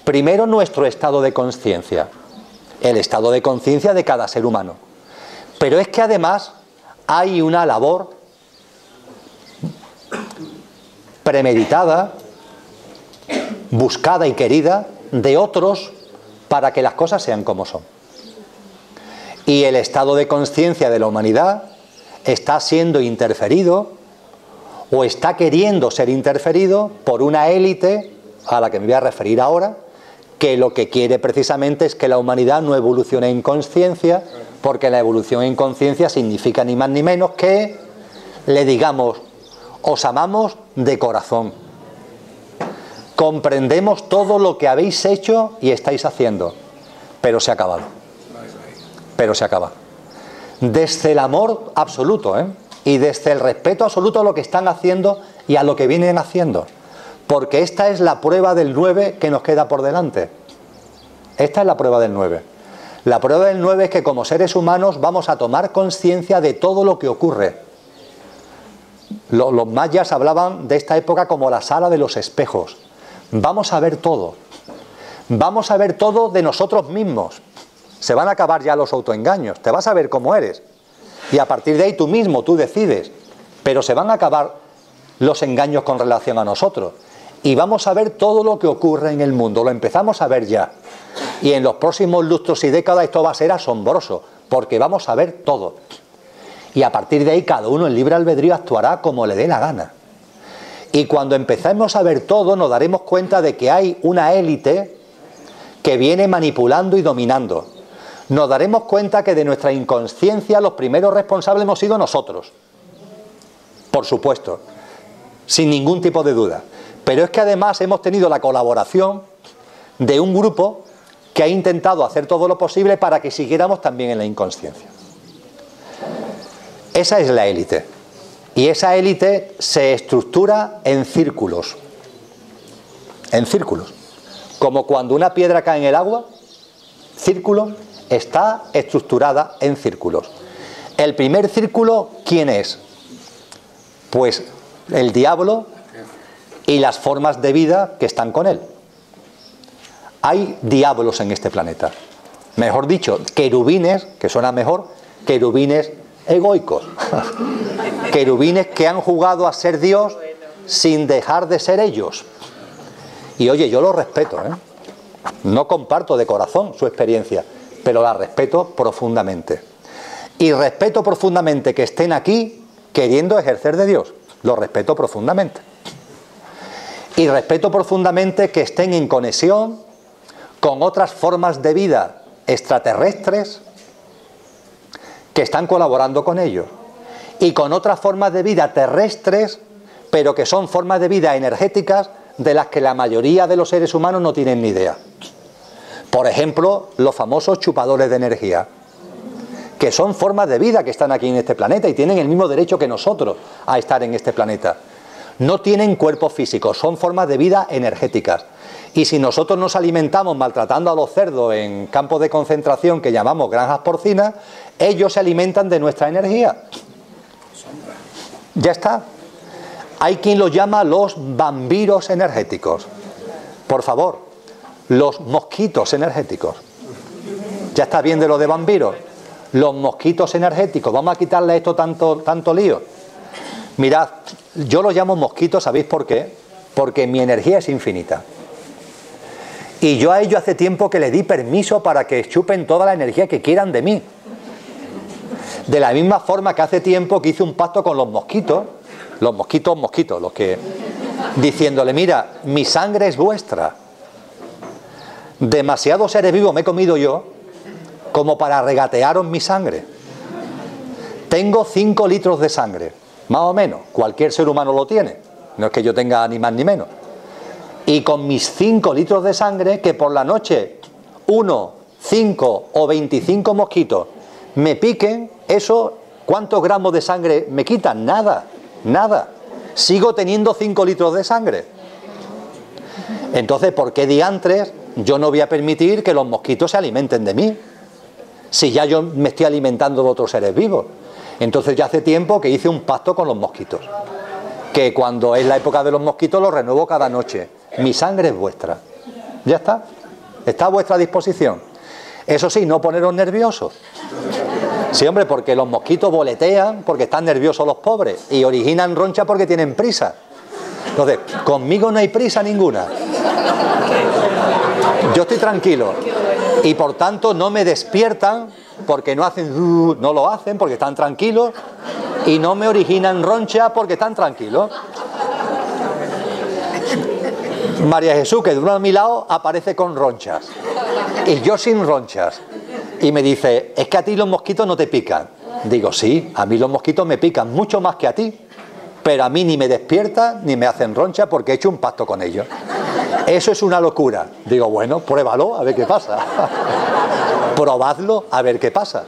Primero, nuestro estado de conciencia, el estado de conciencia de cada ser humano. Pero es que además hay una labor premeditada, buscada y querida de otros para que las cosas sean como son. Y el estado de conciencia de la humanidad está siendo interferido o está queriendo ser interferido por una élite a la que me voy a referir ahora, que lo que quiere precisamente es que la humanidad no evolucione en conciencia, porque la evolución en conciencia significa ni más ni menos que le digamos: os amamos de corazón, comprendemos todo lo que habéis hecho y estáis haciendo, pero se ha acabado. Pero se acaba. Desde el amor absoluto, y desde el respeto absoluto a lo que están haciendo y a lo que vienen haciendo. Porque esta es la prueba del 9 que nos queda por delante. Esta es la prueba del 9. La prueba del 9 es que como seres humanos vamos a tomar conciencia de todo lo que ocurre. Los mayas hablaban de esta época como la sala de los espejos. Vamos a ver todo. Vamos a ver todo de nosotros mismos. Se van a acabar ya los autoengaños. Te vas a ver cómo eres. Y a partir de ahí tú mismo, tú decides. Pero se van a acabar los engaños con relación a nosotros. Y vamos a ver todo lo que ocurre en el mundo. Lo empezamos a ver ya. Y en los próximos lustros y décadas esto va a ser asombroso. Porque vamos a ver todo. Y a partir de ahí cada uno en libre albedrío actuará como le dé la gana. Y cuando empecemos a ver todo nos daremos cuenta de que hay una élite que viene manipulando y dominando. Nos daremos cuenta que de nuestra inconsciencia los primeros responsables hemos sido nosotros. Por supuesto, sin ningún tipo de duda. Pero es que además hemos tenido la colaboración de un grupo que ha intentado hacer todo lo posible para que siguiéramos también en la inconsciencia. Esa es la élite. Y esa élite se estructura en círculos. En círculos. Como cuando una piedra cae en el agua, círculo, está estructurada en círculos. El primer círculo, ¿quién es? Pues el diablo y las formas de vida que están con él. Hay diablos en este planeta. Mejor dicho, querubines, que suena mejor, querubines egoicos. Querubines que han jugado a ser Dios sin dejar de ser ellos. Y oye, yo lo respeto, no comparto de corazón su experiencia, pero la respeto profundamente. Y respeto profundamente que estén aquí queriendo ejercer de Dios. Lo respeto profundamente. Y respeto profundamente que estén en conexión con otras formas de vida extraterrestres que están colaborando con ellos. Y con otras formas de vida terrestres, pero que son formas de vida energéticas de las que la mayoría de los seres humanos no tienen ni idea. Por ejemplo, los famosos chupadores de energía, que son formas de vida que están aquí en este planeta y tienen el mismo derecho que nosotros a estar en este planeta. No tienen cuerpos físicos, son formas de vida energéticas. Y si nosotros nos alimentamos maltratando a los cerdos en campos de concentración que llamamos granjas porcinas, ellos se alimentan de nuestra energía. Ya está. Hay quien los llama los vampiros energéticos. Por favor, los mosquitos energéticos. Ya está bien de lo de vampiros. Los mosquitos energéticos. Vamos a quitarle a esto tanto lío. Mirad, yo los llamo mosquitos, ¿sabéis por qué? Porque mi energía es infinita. Y yo a ellos hace tiempo que les di permiso para que chupen toda la energía que quieran de mí. De la misma forma que hace tiempo que hice un pacto con los mosquitos, los que diciéndole, mira, mi sangre es vuestra. Demasiados seres vivos me he comido yo como para regatearos mi sangre. Tengo 5 litros de sangre, más o menos, cualquier ser humano lo tiene, no es que yo tenga ni más ni menos. Y con mis 5 litros de sangre, que por la noche 1, 5 o 25 mosquitos me piquen, eso, ¿cuántos gramos de sangre me quitan? Nada, nada. Sigo teniendo 5 litros de sangre. Entonces, ¿por qué diantres yo no voy a permitir que los mosquitos se alimenten de mí? Si ya yo me estoy alimentando de otros seres vivos. Entonces ya hace tiempo que hice un pacto con los mosquitos, que cuando es la época de los mosquitos los renuevo cada noche. Mi sangre es vuestra. Ya está. Está a vuestra disposición. Eso sí, no poneros nerviosos. Sí, hombre, porque los mosquitos boletean porque están nerviosos los pobres y originan roncha porque tienen prisa. Entonces, conmigo no hay prisa ninguna. Yo estoy tranquilo y por tanto no me despiertan porque no hacen, no lo hacen porque están tranquilos, y no me originan roncha porque están tranquilos. María Jesús, que de a mi lado, aparece con ronchas y yo sin ronchas, y me dice, es que a ti los mosquitos no te pican. Digo, sí, a mí los mosquitos me pican mucho más que a ti, pero a mí ni me despiertan ni me hacen roncha porque he hecho un pacto con ellos. Eso es una locura. Digo, bueno, pruébalo a ver qué pasa. Probadlo a ver qué pasa.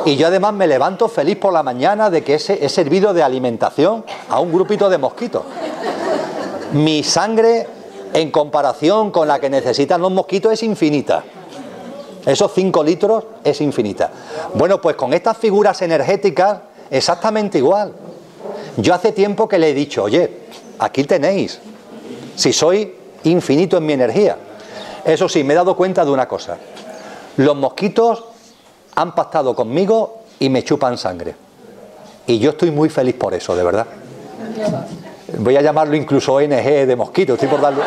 Y yo además me levanto feliz por la mañana de que he servido de alimentación a un grupito de mosquitos. Mi sangre, en comparación con la que necesitan los mosquitos, es infinita. Esos 5 litros es infinita. Bueno, pues con estas figuras energéticas exactamente igual. Yo hace tiempo que le he dicho, oye, aquí tenéis, si soy infinito en mi energía. Eso sí, me he dado cuenta de una cosa. Los mosquitos han pactado conmigo y me chupan sangre. Y yo estoy muy feliz por eso, de verdad. Voy a llamarlo incluso ONG de mosquitos, estoy por darlo.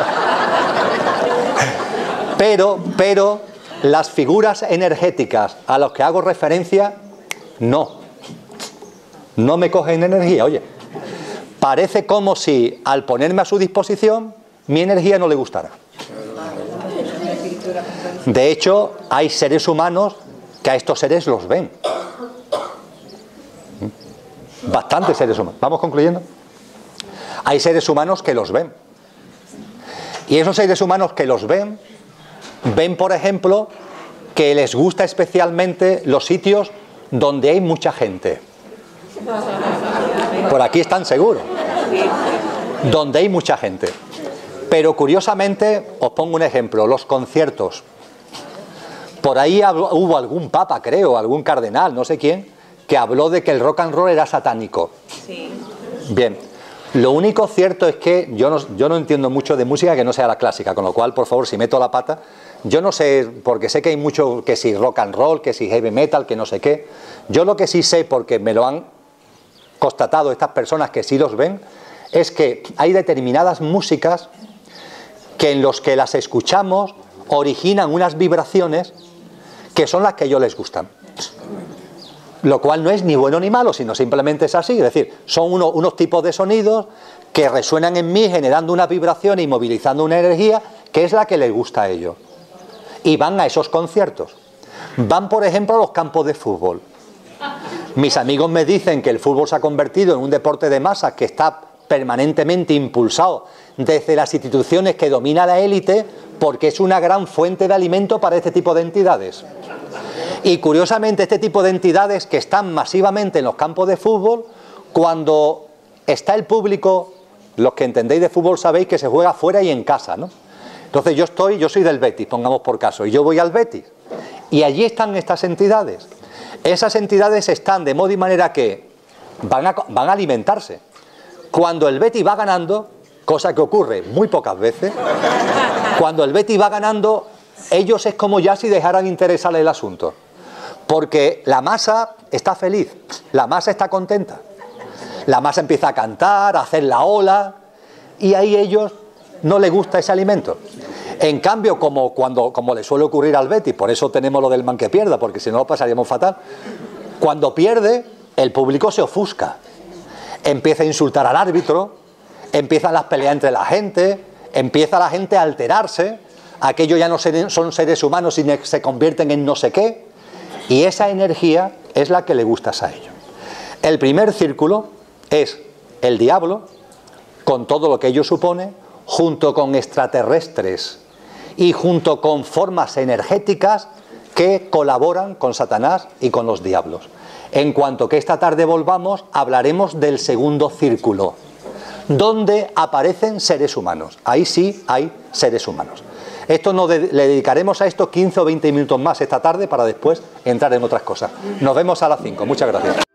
Pero las figuras energéticas a las que hago referencia, no me cogen energía. Oye, parece como si al ponerme a su disposición mi energía no le gustara. De hecho, hay seres humanos que a estos seres los ven. Bastantes seres humanos. ¿Vamos concluyendo? Hay seres humanos que los ven. Y esos seres humanos que los ven, por ejemplo, que les gusta especialmente los sitios donde hay mucha gente. Por aquí están seguros. Donde hay mucha gente. Pero curiosamente, os pongo un ejemplo, los conciertos. Por ahí hubo algún papa, creo, algún cardenal, no sé quién, que habló de que el rock and roll era satánico. Sí. Bien, lo único cierto es que yo no entiendo mucho de música que no sea la clásica, con lo cual, por favor, si meto la pata, yo no sé, porque sé que hay mucho, que si rock and roll, que si heavy metal, que no sé qué. Yo lo que sí sé, porque me lo han constatado estas personas que sí los ven, es que hay determinadas músicas que en los que las escuchamos originan unas vibraciones que son las que a ellos les gustan. Lo cual no es ni bueno ni malo, sino simplemente es así. Es decir, son unos tipos de sonidos que resuenan en mí generando una vibración y movilizando una energía que es la que les gusta a ellos. Y van a esos conciertos. Van, por ejemplo, a los campos de fútbol. Mis amigos me dicen que el fútbol se ha convertido en un deporte de masas que está permanentemente impulsado desde las instituciones que domina la élite, porque es una gran fuente de alimento para este tipo de entidades. Y curiosamente este tipo de entidades que están masivamente en los campos de fútbol, cuando está el público, los que entendéis de fútbol sabéis que se juega fuera y en casa, ¿no? Entonces yo soy del Betis, pongamos por caso, y yo voy al Betis, y allí están estas entidades. Esas entidades están de modo y manera que van a alimentarse. Cuando el Betis va ganando, cosa que ocurre muy pocas veces, cuando el Betis va ganando, ellos es como ya si dejaran interesarle el asunto. Porque la masa está feliz, la masa está contenta. La masa empieza a cantar, a hacer la ola, y ahí a ellos no les gusta ese alimento. En cambio, como le suele ocurrir al Betis, por eso tenemos lo del man que pierda, porque si no lo pasaríamos fatal, cuando pierde, el público se ofusca. Empieza a insultar al árbitro, empiezan las peleas entre la gente, empieza la gente a alterarse, aquello ya no son seres humanos y se convierten en no sé qué, y esa energía es la que le gustas a ellos. El primer círculo es el diablo, con todo lo que ello supone, junto con extraterrestres y junto con formas energéticas que colaboran con Satanás y con los diablos. En cuanto que esta tarde volvamos, hablaremos del segundo círculo, donde aparecen seres humanos. Ahí sí hay seres humanos. Le dedicaremos a esto 15 o 20 minutos más esta tarde para después entrar en otras cosas. Nos vemos a las 5. Muchas gracias.